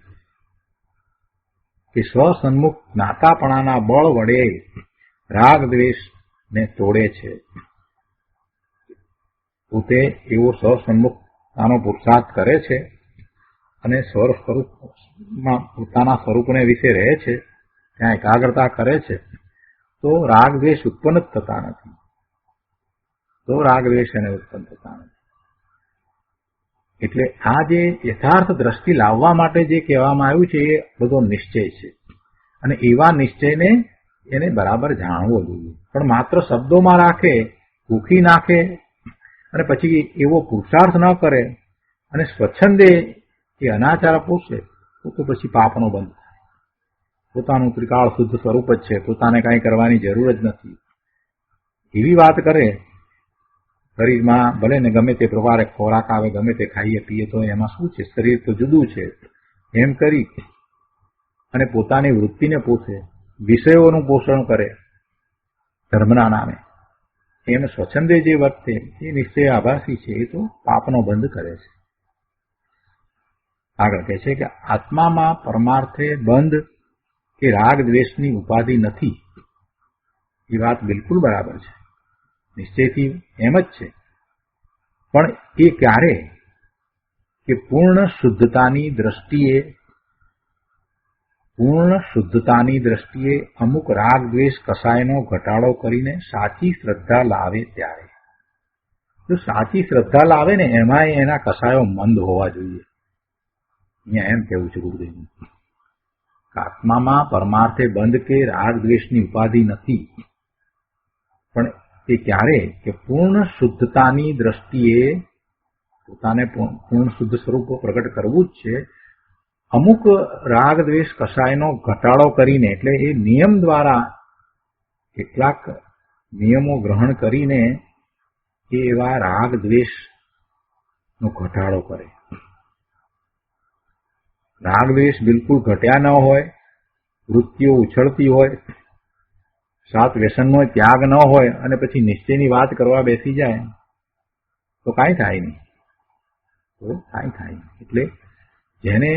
કે સ્વસન્મુખ જ્ઞાતાપણાના બળ વડે રાગ દ્વેષને તોડે છે. પોતે એવો સ્વસન્મુખતાનો પુરુષાર્થ કરે છે અને સ્વરૂપમાં પોતાના સ્વરૂપને વિશે રહે છે, ત્યાં એકાગ્રતા કરે છે, તો રાગ દ્વેષ ઉત્પન્ન જ થતા નથી. એટલે આ જે યથાર્થ દ્રષ્ટિ લાવવા માટે જે કહેવામાં આવ્યું છે એ બધો નિશ્ચય છે, અને એવા નિશ્ચયને એને બરાબર જાણવો જોઈએ. પણ માત્ર શબ્દોમાં રાખે, ભૂખી નાખે અને પછી એવો પુરુષાર્થ ન કરે અને સ્વચ્છંદે એ અનાચાર પોષે તો પછી પાપનો બંધ થાય. પોતાનું ત્રિકાળ શુદ્ધ સ્વરૂપ જ છે, પોતાને કાંઈ કરવાની જરૂર જ નથી, એવી વાત કરે. શરીરમાં ભલે ને ગમે તે પ્રકારે ખોરાક આવે, ગમે તે ખાઈએ પીએ, તો એમાં શું છે, શરીર તો જુદું છે, એમ કરી અને પોતાની વૃત્તિને પોષે, વિષયોનું પોષણ કરે ધર્મના નામે, એમ સ્વચ્છંદે જે વર્તે એ નિશ્ચય આભાસી છે, એ તો પાપનો બંધ કરે છે. આગળ કહે છે કે આત્મામાં પરમાર્થે બંધ કે રાગ દ્વેષની ઉપાધિ નથી. એ વાત બિલકુલ બરાબર છે, નિશ્ચયથી એમ જ છે. પણ એ ક્યારે કે પૂર્ણ શુદ્ધતાની દ્રષ્ટિએ અમુક રાગ દ્વેષ કસાયનો ઘટાડો કરીને સાચી શ્રદ્ધા લાવે ત્યારે. જો સાચી શ્રદ્ધા લાવે ને એમાંય એના કસાયો મંદ હોવા જોઈએ. અહીંયા એમ કેવું છે ગુરુદેવનું, આત્મામાં પરમાર્થે બંધ કે રાગ દ્વેષની ઉપાધિ નથી. પણ એ ક્યારે કે પૂર્ણ શુદ્ધતાની દ્રષ્ટિએ પોતાને પૂર્ણ શુદ્ધ સ્વરૂપ પ્રગટ કરવું જ છે. અમુક રાગ દ્વેષ કસાયનો ઘટાડો કરીને, એટલે એ નિયમ દ્વારા કેટલાક નિયમો ગ્રહણ કરીને એ એવા રાગ દ્વેષનો ઘટાડો કરે. રાગ દ્વેષ બિલકુલ ઘટ્યા ન હોય, વૃત્તિઓ ઉછળતી હોય, સાત વ્યસનનો ત્યાગ ન હોય અને પછી નિશ્ચયની વાત કરવા બેસી જાય તો કાંઈ થાય નહીં. એટલે જેને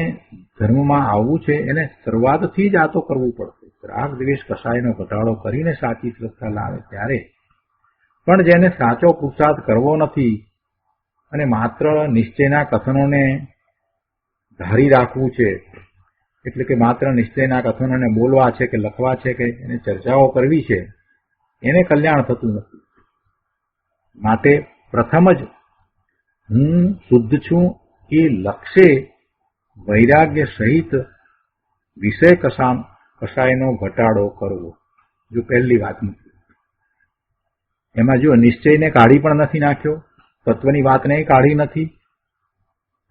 ધર્મમાં આવવું છે એને શરૂઆતથી જ આ તો કરવું પડશે. રાગ દ્વેષ કસાયનો ઘટાડો કરીને સાચી શ્રદ્ધા લાવે ત્યારે. પણ જેને સાચો પુરુષાર્થ કરવો નથી અને માત્ર નિશ્ચયના કથનોને ધારી રાખવું છે, એટલે કે માત્ર નિશ્ચયના કથનોને બોલવા છે કે લખવા છે કે એને ચર્ચાઓ કરવી છે, એને કલ્યાણ થતું નથી. માટે પ્રથમ જ હું શુદ્ધ છું એ લક્ષ્ય વૈરાગ્ય સહિત વિષય કસાયનો ઘટાડો કરવો. જો પહેલી વાત મૂકી એમાં જો નિશ્ચયને કાઢી પણ નથી નાખ્યો, તત્વની વાતને કાઢી નથી,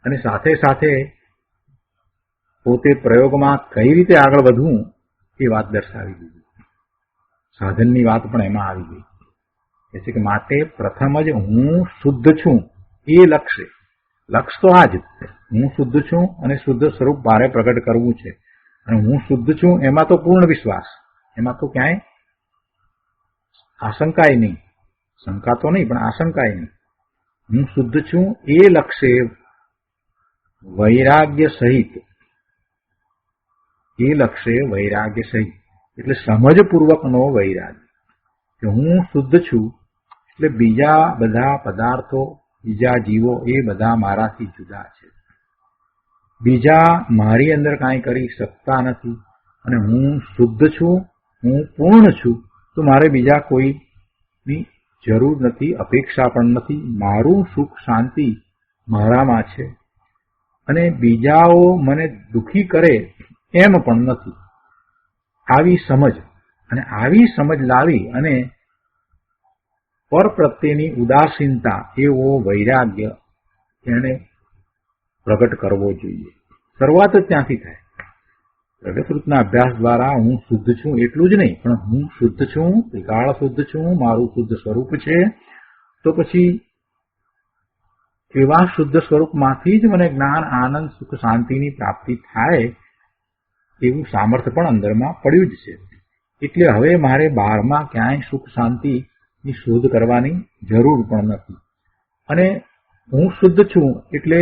અને સાથે સાથે પોતે પ્રયોગમાં કઈ રીતે આગળ વધવું એ વાત દર્શાવી દીધી. સાધનની વાત પણ એમાં આવી ગઈ. એટલે કે માટે પ્રથમ જ હું શુદ્ધ છું એ લક્ષ્ય તો આ જ, હું શુદ્ધ છું અને શુદ્ધ સ્વરૂપ મારે પ્રગટ કરવું છે. અને હું શુદ્ધ છું એમાં તો પૂર્ણ વિશ્વાસ, એમાં તો ક્યાંય આશંકાય નહીં, શંકા તો નહીં પણ આશંકાય નહીં. હું શુદ્ધ છું એ લક્ષ્ય વૈરાગ્ય સહિત, એટલે સમજપૂર્વકનો વૈરાગ્ય કે હું શુદ્ધ છું, એટલે બીજા બધા પદાર્થો, બીજા જીવો એ બધા મારાથી જુદા છે, બીજા મારી અંદર કાંઈ કરી શકતા નથી. અને હું શુદ્ધ છું, હું પૂર્ણ છું, તો મારે બીજા કોઈની જરૂર નથી, અપેક્ષા પણ નથી. મારું સુખ શાંતિ મારામાં છે અને બીજાઓ મને દુઃખી કરે એમ પણ નથી. આવી સમજ લાવી અને પર પ્રત્યેની ઉદાસીનતા એવો વૈરાગ્ય એને પ્રગટ કરવો જોઈએ. શરૂઆત જ ત્યાંથી થાય. પ્રગટૃતના અભ્યાસ દ્વારા હું શુદ્ધ છું એટલું જ નહીં, પણ હું શુદ્ધ છું, ત્રિકાળ શુદ્ધ છું, મારું શુદ્ધ સ્વરૂપ છે, તો પછી એવા શુદ્ધ સ્વરૂપમાંથી જ મને જ્ઞાન, આનંદ, સુખ, શાંતિની પ્રાપ્તિ થાય એવું સામર્થ્ય પણ અંદરમાં પડ્યું જ છે. એટલે હવે મારે બહારમાં ક્યાંય સુખ શાંતિની શોધ કરવાની જરૂર પણ નથી. અને હું શુદ્ધ છું એટલે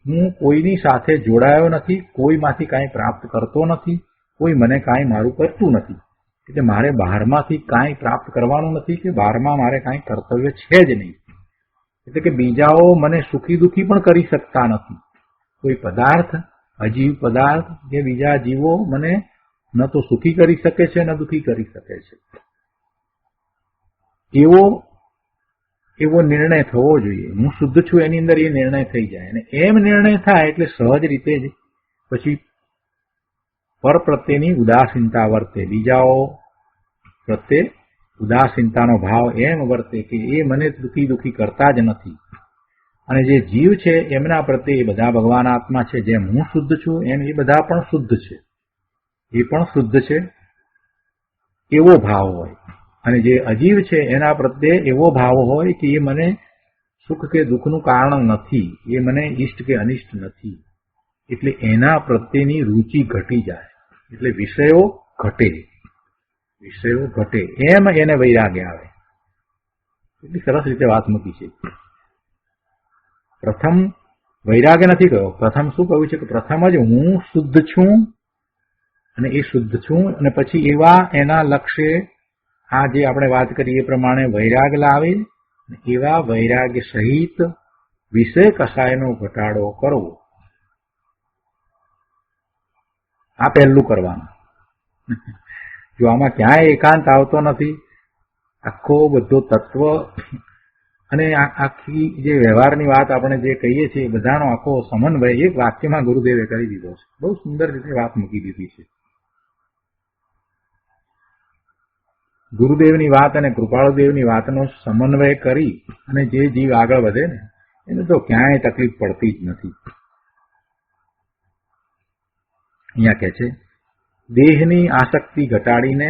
હું કોઈની સાથે જોડાયો નથી, કોઈમાંથી કાંઈ પ્રાપ્ત કરતો નથી, કોઈ મને કાંઈ મારું કરતું નથી. એટલે મારે બહારમાંથી કાંઈ પ્રાપ્ત કરવાનું નથી કે બહારમાં મારે કાંઈ કર્તવ્ય છે જ નહીં. એટલે કે બીજાઓ મને સુખી દુઃખી પણ કરી શકતા નથી. કોઈ પદાર્થ, અજીવ પદાર્થ કે બીજા જીવો મને ન તો સુખી કરી શકે છે ન દુઃખી કરી શકે છે. એવો નિર્ણય થવો જોઈએ. હું શુદ્ધ છું એની અંદર એ નિર્ણય થઈ જાય. અને એમ નિર્ણય થાય એટલે સહજ રીતે જ પછી પર પ્રત્યેની ઉદાસીનતા વર્તે, બીજાઓ પ્રત્યે ઉદાસીનતાનો ભાવ એમ વર્તે કે એ મને દુઃખી કરતા જ નથી. અને જે જીવ છે એમના પ્રત્યે એ બધા ભગવાન આત્મા છે. જેમ હું શુદ્ધ છું એમ એ બધા પણ શુદ્ધ છે, એ પણ શુદ્ધ છે, એવો ભાવ હોય. અને જે અજીવ છે એના પ્રત્યે એવો ભાવ હોય કે એ મને સુખ કે દુઃખનું કારણ નથી, એ મને ઇષ્ટ કે અનિષ્ટ નથી. એટલે એના પ્રત્યેની રુચિ ઘટી જાય. એટલે વિષયો ઘટે એમ એને વૈરાગ્ય આવે. એટલી સરસ રીતે વાત મૂકી છે. પ્રથમ વૈરાગ્ય નથી કહ્યો, પ્રથમ શું કહ્યું છે કે પ્રથમ જ હું શુદ્ધ છું અને એ શુદ્ધ છું, અને પછી એવા એના લક્ષ્ય આ જે આપણે વાત કરી એ પ્રમાણે વૈરાગ લાવે, એવા વૈરાગ્ય સહિત વિષય કસાયનો ઘટાડો કરવો. આ પહેલું કરવાનું. જો આમાં ક્યાંય એકાંત આવતો નથી, આખો બધો તત્વ અને આખી જે વ્યવહારની વાત આપણે જે કહીએ છીએ બધાનો આખો સમન્વય એક વાક્યમાં ગુરુદેવે કરી દીધો છે. બહુ સુંદર રીતે વાત મૂકી દીધી છે. ગુરુદેવની વાત અને કૃપાળુદેવની વાતનો સમન્વય કરી અને જે જીવ આગળ વધે ને એને તો ક્યાંય તકલીફ પડતી જ નથી. અહીંયા કહે છે દેહની આસક્તિ ઘટાડીને,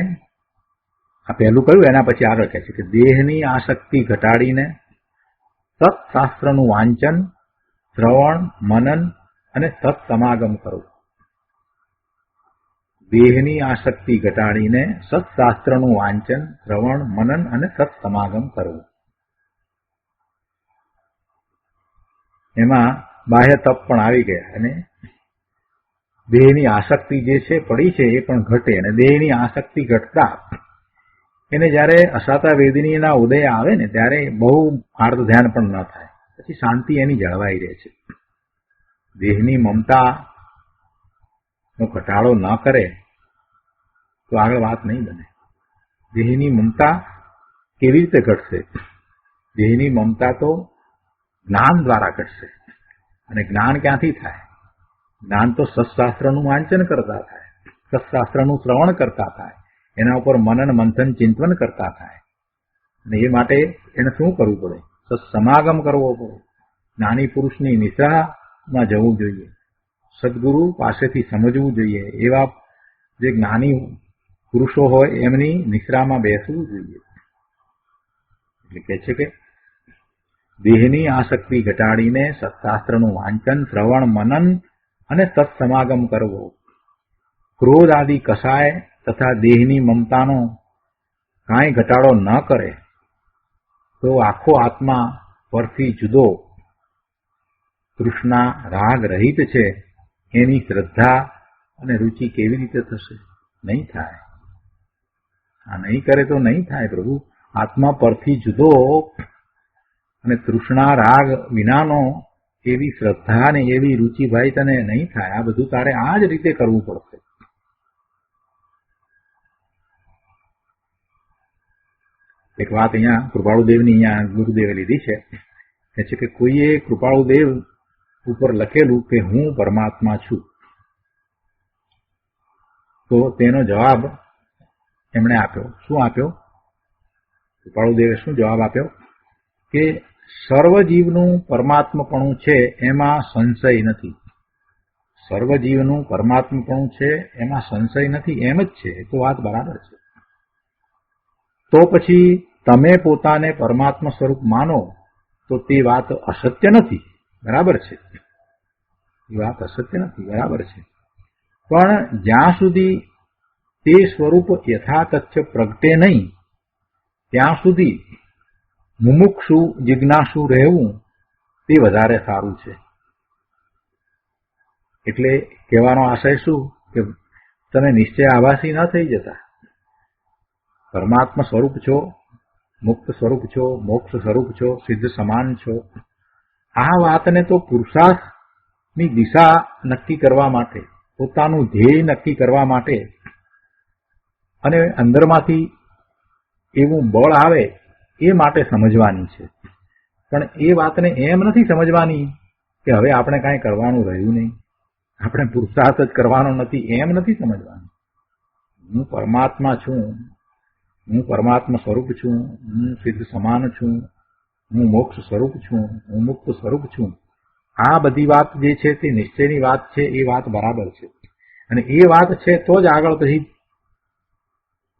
આ પહેલું કહ્યું એના પછી આગળ કહે છે કે દેહની આસક્તિ ઘટાડીને સત્શાસ્ત્રનું વાંચન, શ્રવણ, મનન અને સત્સમાગમ કરવું. દેહની આસક્તિ ઘટાડીને સત્શાસ્ત્રનું વાંચન, શ્રવણ, મનન અને સત્સમાગમ કરવું. એમાં બાહ્ય તપ પણ આવી ગયા અને દેહની આસક્તિ જે છે પડી છે એ પણ ઘટે. અને દેહની આસક્તિ ઘટતા એને જયારે અસાતા વેદનીના ઉદય આવે ને ત્યારે બહુ આર્ત ધ્યાન પણ ન થાય, પછી શાંતિ એની જળવાઈ રહે છે. દેહની મમતાનો ઘટાડો ન કરે તો આગળ વાત નહીં બને. દેહની મમતા કેવી રીતે ઘટશે? દેહની મમતા તો જ્ઞાન દ્વારા ઘટશે. અને જ્ઞાન ક્યાંથી થાય? જ્ઞાન તો સત્શાસ્ત્રનું વાંચન કરતા થાય, સત્શાસ્ત્રનું શ્રવણ કરતા થાય, એના ઉપર મનન મંથન ચિંતન કરતા થાય. અને એ માટે એને શું કરવું પડે? સત્સમાગમ કરવો પડે. જ્ઞાની પુરુષની નિશ્રામાં જવું જોઈએ, સદગુરુ પાસેથી સમજવું જોઈએ. એવા જે જ્ઞાની પુરુષો હોય એમની નિશ્રામાં બેસવું જોઈએ. એટલે કહે છે કે દેહની આસક્તિ ઘટાડીને સત્શાસ્ત્રનું વાંચન, શ્રવણ, મનન અને સત્સમાગમ કરવો. ક્રોધ આદિ કસાય તથા દેહની મમતાનો કાંઈ ઘટાડો ન કરે તો આખો આત્મા પરથી જુદો, તૃષ્ણા રાગ રહિત છે, એની શ્રદ્ધા અને રુચિ કેવી રીતે થશે? નહીં થાય. આ નહીં કરે તો નહીં થાય પ્રભુ. આત્મા પરથી જુદો અને તૃષ્ણા રાગ વિનાનો એવી શ્રદ્ધા ને એવી રુચિ ભાઈ તને નહીં થાય. આ બધું તારે આ જ રીતે કરવું પડશે. એક વાત અહીંયા કૃપાળુદેવની અહીંયા ગુરુદેવે લીધી છે, કે છે કે કોઈએ કૃપાળુદેવ ઉપર લખેલું કે હું પરમાત્મા છું, તો તેનો જવાબ એમણે આપ્યો. શું આપ્યો? કૃપાળુદેવે શું જવાબ આપ્યો? કે સર્વજીવનું પરમાત્મપણું છે એમાં સંશય નથી. સર્વજીવનું પરમાત્મપણું છે એમાં સંશય નથી, એમ જ છે. તો વાત બરાબર છે. તો પછી તમે પોતાને પરમાત્મા સ્વરૂપ માનો તો તે વાત અસત્ય નથી, બરાબર છે. એ વાત અસત્ય નથી, બરાબર છે. પણ જ્યાં સુધી તે સ્વરૂપ યથાતથ્ય પ્રગટે નહીં ત્યાં સુધી મુમુક્ષુ જિજ્ઞાસુ રહેવું તે વધારે સારું છે. એટલે કહેવાનો આશય શું કે તમે નિશ્ચય આભાસી ન થઈ જતા. પરમાત્મા સ્વરૂપ છો, મુક્ત સ્વરૂપ છો, મોક્ષ સ્વરૂપ છો, સિદ્ધ સમાન છો. આ વાતને તો પુરુષાર્થની દિશા નક્કી કરવા માટે, પોતાનું ધ્યેય નક્કી કરવા માટે અને અંદરમાંથી એવું બળ આવે એ માટે સમજવાની છે. પણ એ વાતને એમ નથી સમજવાની કે હવે આપણે કાંઈ કરવાનું રહ્યું નહીં, આપણે પુરુષાર્થ જ કરવાનો નથી, એમ નથી સમજવાનું. હું પરમાત્મા છું, હું પરમાત્મા સ્વરૂપ છું, હું સિદ્ધ સમાન છું, હું મોક્ષ સ્વરૂપ છું, હું મુક્ત સ્વરૂપ છું. આ બધી વાત જે છે તે નિશ્ચયની વાત છે. એ વાત બરાબર છે અને એ વાત છે તો જ આગળ પછી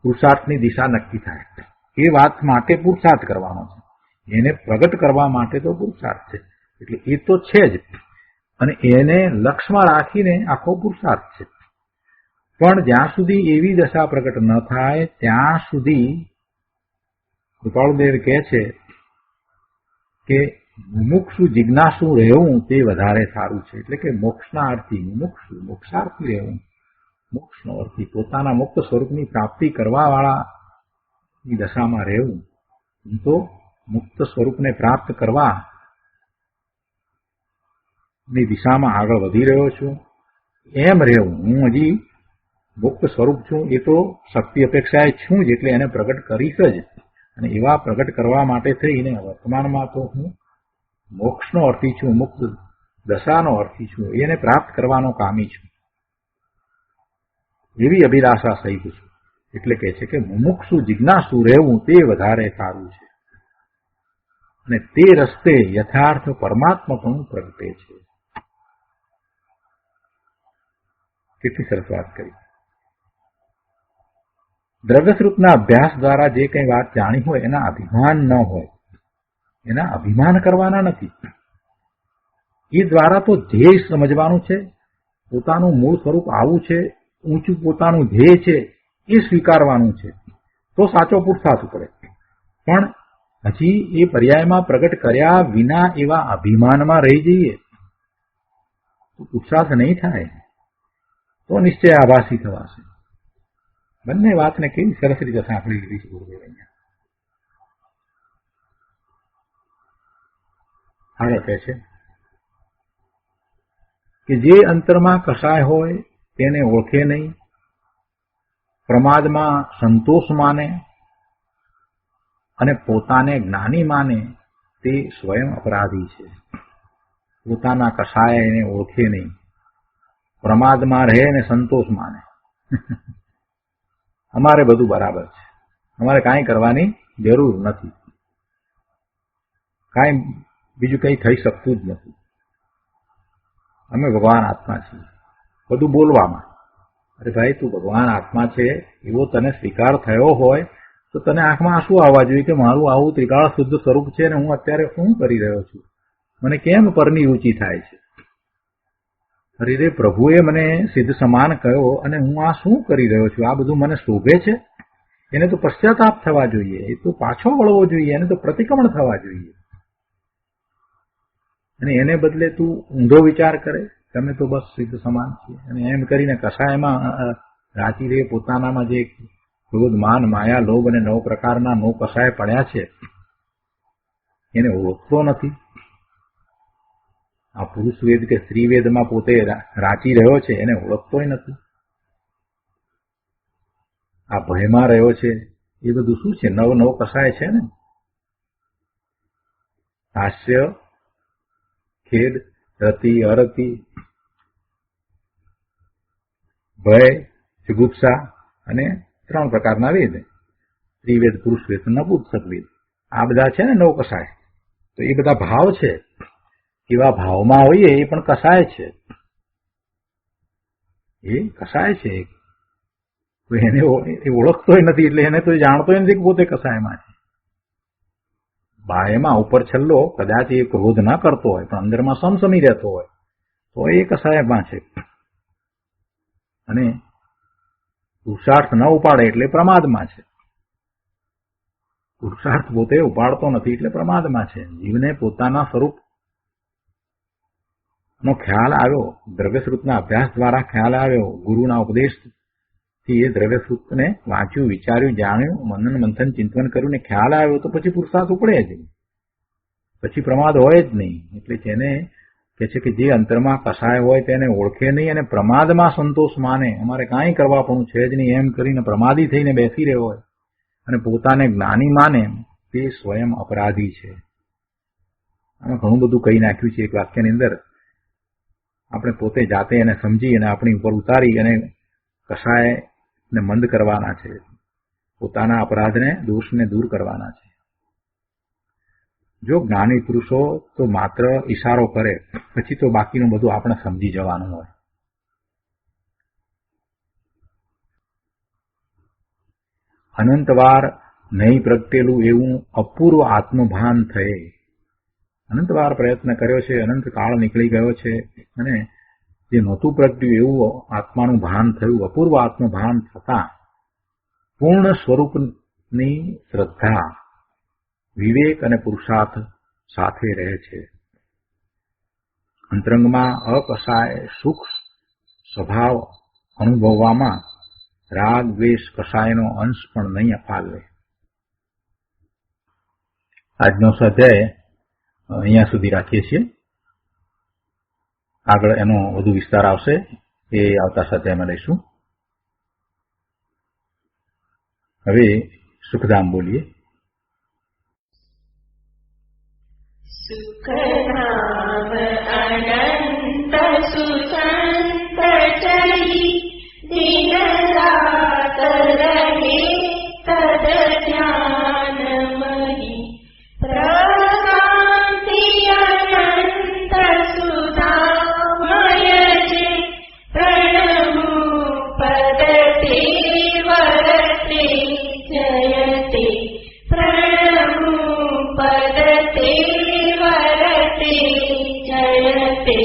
પુરુષાર્થની દિશા નક્કી થાય. એ વાત માટે પુરુષાર્થ કરવાનો છે, એને પ્રગટ કરવા માટે તો પુરુષાર્થ છે. એટલે એ તો છે જ અને એને લક્ષ્યમાં રાખીને આખો પુરુષાર્થ છે. પણ જ્યાં સુધી એવી દશા પ્રગટ ન થાય ત્યાં સુધી કૃપાળુદેવ કહે છે કે મુમુક્ષુ જિજ્ઞાસુ રહેવું તે વધારે સારું છે. એટલે કે મોક્ષના અર્થી મુમુક્ષુ, મોક્ષાર્થી રહેવું, મોક્ષનો અર્થી પોતાના મુક્ત સ્વરૂપની પ્રાપ્તિ કરવાવાળાની દશામાં રહેવું. હું તો મુક્ત સ્વરૂપને પ્રાપ્ત કરવાની દિશામાં આગળ વધી રહ્યો છું એમ રહેવું. હું હજી મુક્ત સ્વરૂપ છું એ તો શક્તિ અપેક્ષાએ છું જ, એટલે એને પ્રગટ કરીશ જ. અને એવા પ્રગટ કરવા માટે થઈને વર્તમાનમાં તો હું મોક્ષનો અર્થી છું, મુક્ત દશાનો અર્થી છું, એને પ્રાપ્ત કરવાનો કામી છું, એવી અભિલાષા સહિત છું. એટલે કહે છે કે મુમુક્ષુ જિજ્ઞાસુ રહેવું તે વધારે સારું છે અને તે રસ્તે યથાર્થ પરમાત્મપણું પ્રગટે છે. કેટલી સરસ વાત કરી. દ્રવ્યશ્રુતના અભ્યાસ દ્વારા જે કંઈ વાત જાણી હોય એના અભિમાન ન હોય, એના અભિમાન કરવાના નથી. એ દ્વારા તો ધ્યેય સમજવાનું છે, પોતાનું મૂળ સ્વરૂપ આવું છે, ઊંચું પોતાનું ધ્યેય છે એ સ્વીકારવાનું છે, તો સાચો પુરુષાર્થ પડે. પણ હજી એ પર્યાયમાં પ્રગટ કર્યા વિના એવા અભિમાનમાં રહી જઈએ તો પુરુષાર્થ નહીં થાય, તો નિશ્ચય આભાસી થવાશે. બંને વાતને કેવી સરસ રીતે સાંકળી લીધી છે ગુરુદેવ અહીંયા. આગળ કહે છે કે જે અંતરમાં કસાય હોય તેને ઓળખે નહીં, પ્રમાદમાં સંતોષ માને અને પોતાને જ્ઞાની માને તે સ્વયં અપરાધી છે. પોતાના કસાય એને ઓળખે નહીં, પ્રમાદમાં રહે અને સંતોષ માને અમારે બધું બરાબર છે, અમારે કાંઈ કરવાની જરૂર નથી, કાંઈ બીજું કંઈ થઈ શકતું જ નથી, અમે ભગવાન આત્મા છીએ. બધું બોલવામાં, અરે ભાઈ તું ભગવાન આત્મા છે એવો તને સ્વીકાર થયો હોય તો તને આંખમાં આંસુ આવવા જોઈએ કે મારું આવું ત્રિકાળ શુદ્ધ સ્વરૂપ છે ને હું અત્યારે શું કરી રહ્યો છું, મને કેમ પરની ઊંચી થાય છે. અરે રે પ્રભુએ મને સિદ્ધ સમાન કહ્યો અને હું આ શું કરી રહ્યો છું, આ બધું મને શોભે છે. એને તો પશ્ચાતાપ થવા જોઈએ, એ તો પાછો વળવો જોઈએ, એને તો પ્રતિક્રમણ થવા જોઈએ. અને એને બદલે તું ઊંધો વિચાર કરે તમે તો બસ સિદ્ધ સમાન છીએ અને એમ કરીને કસાયમાં રાચી રે. પોતાનામાં જે ક્રોધ, માન, માયા, લોભ અને 9 પ્રકારના 9 કસાય પડ્યા છે એને ઓળખતો નથી. આ પુરુષ વેદ કે સ્ત્રી વેદમાં પોતે રાચી રહ્યો છે એને ઓળખતોય નથી. આ ભયમાં રહ્યો છે એ બધું શું છે? 9 કસાય છે ને, હાસ્ય, ખેદ, રતિ, અરતિ, ભય, જુગુપ્સા અને 3 પ્રકારના વેદ, સ્ત્રીવેદ, પુરુષ વેદ, નપુંસક વેદ. આ બધા છે ને 9 કસાય. તો એ બધા ભાવ છે, એવા ભાવમાં હોઈએ એ પણ કસાય છે, એ કસાય છે. એને ઓળખતોય નથી એટલે એને તો જાણતોય નથી કે પોતે કસાયમાં છે. બાહ્યમાં ઉપર છલ્લો કદાચ એ ક્રોધ ના કરતો હોય પણ અંદરમાં સમસમી રહેતો હોય તો એ કસાયમાં છે. અને પુરુષાર્થ ન ઉપાડે એટલે પ્રમાદમાં છે. પુરુષાર્થ પોતે ઉપાડતો નથી એટલે પ્રમાદમાં છે. જીવને પોતાના સ્વરૂપનો ખ્યાલ આવ્યો, દ્રવ્યસ્વરૂપના અભ્યાસ દ્વારા ખ્યાલ આવ્યો, ગુરુના ઉપદેશથી એ દ્રવ્યસ્વરૂપને વાંચ્યું, વિચાર્યું, જાણ્યું, મનન મંથન ચિંતન કર્યું ને ખ્યાલ આવ્યો તો પછી પુરુષાર્થ ઉપડે જ, પછી પ્રમાદ હોય જ નહીં. એટલે જેને કે છે કે જે અંતરમાં કસાય હોય તેને ઓળખે નહીં અને પ્રમાદમાં સંતોષ માને, અમારે કાંઈ કરવા પણ છે જ નહીં એમ કરીને પ્રમાદી થઈને બેસી રહ્યો હોય અને પોતાને જ્ઞાની માને, તે સ્વયં અપરાધી છે. આમાં ઘણું બધું કહી નાખ્યું છે એક વાક્યની અંદર. આપણે પોતે જાતે એને સમજી અને આપણી ઉપર ઉતારી અને કસાયને મંદ કરવાના છે, પોતાના અપરાધને, દોષને દૂર કરવાના છે. જો જ્ઞાની પુરુષો તો માત્ર ઈશારો કરે, પછી તો બાકીનું બધું આપણે સમજી જવાનું હોય. અનંતવાર નહીં પ્રગટેલું એવું અપૂર્વ આત્મભાન થયે. અનંતવાર પ્રયત્ન કર્યો છે, અનંત કાળ નીકળી ગયો છે અને જે નહોતું પ્રગટ્યું એવું આત્માનું ભાન થયું. અપૂર્વ આત્મભાન થતા પૂર્ણ સ્વરૂપની શ્રદ્ધા, વિવેક અને પુરુષાર્થ સાથે રહે છે. અંતરંગમાં અકસાય સુખ સ્વભાવ અનુભવવામાં રાગ દ્વેષ કસાયનો અંશ પણ નહીં અપાવે. આજનો સ્વાધ્યાય અહીંયા સુધી રાખીએ છીએ. આગળ એનો વધુ વિસ્તાર આવશે, એ આવતા સ્વાધ્યાયમાં લઈશું. હવે સુખધામ બોલીએ. સુખધામ અનંત સુસંત ચરી દિન રાત રહે તદ ધ્યાનમહી પ્રકાંતિ અનંત સુધામય જે પ્રણમુ પદતે વરતે જયતે પ્રણમુ પદતે વરતે જયતે.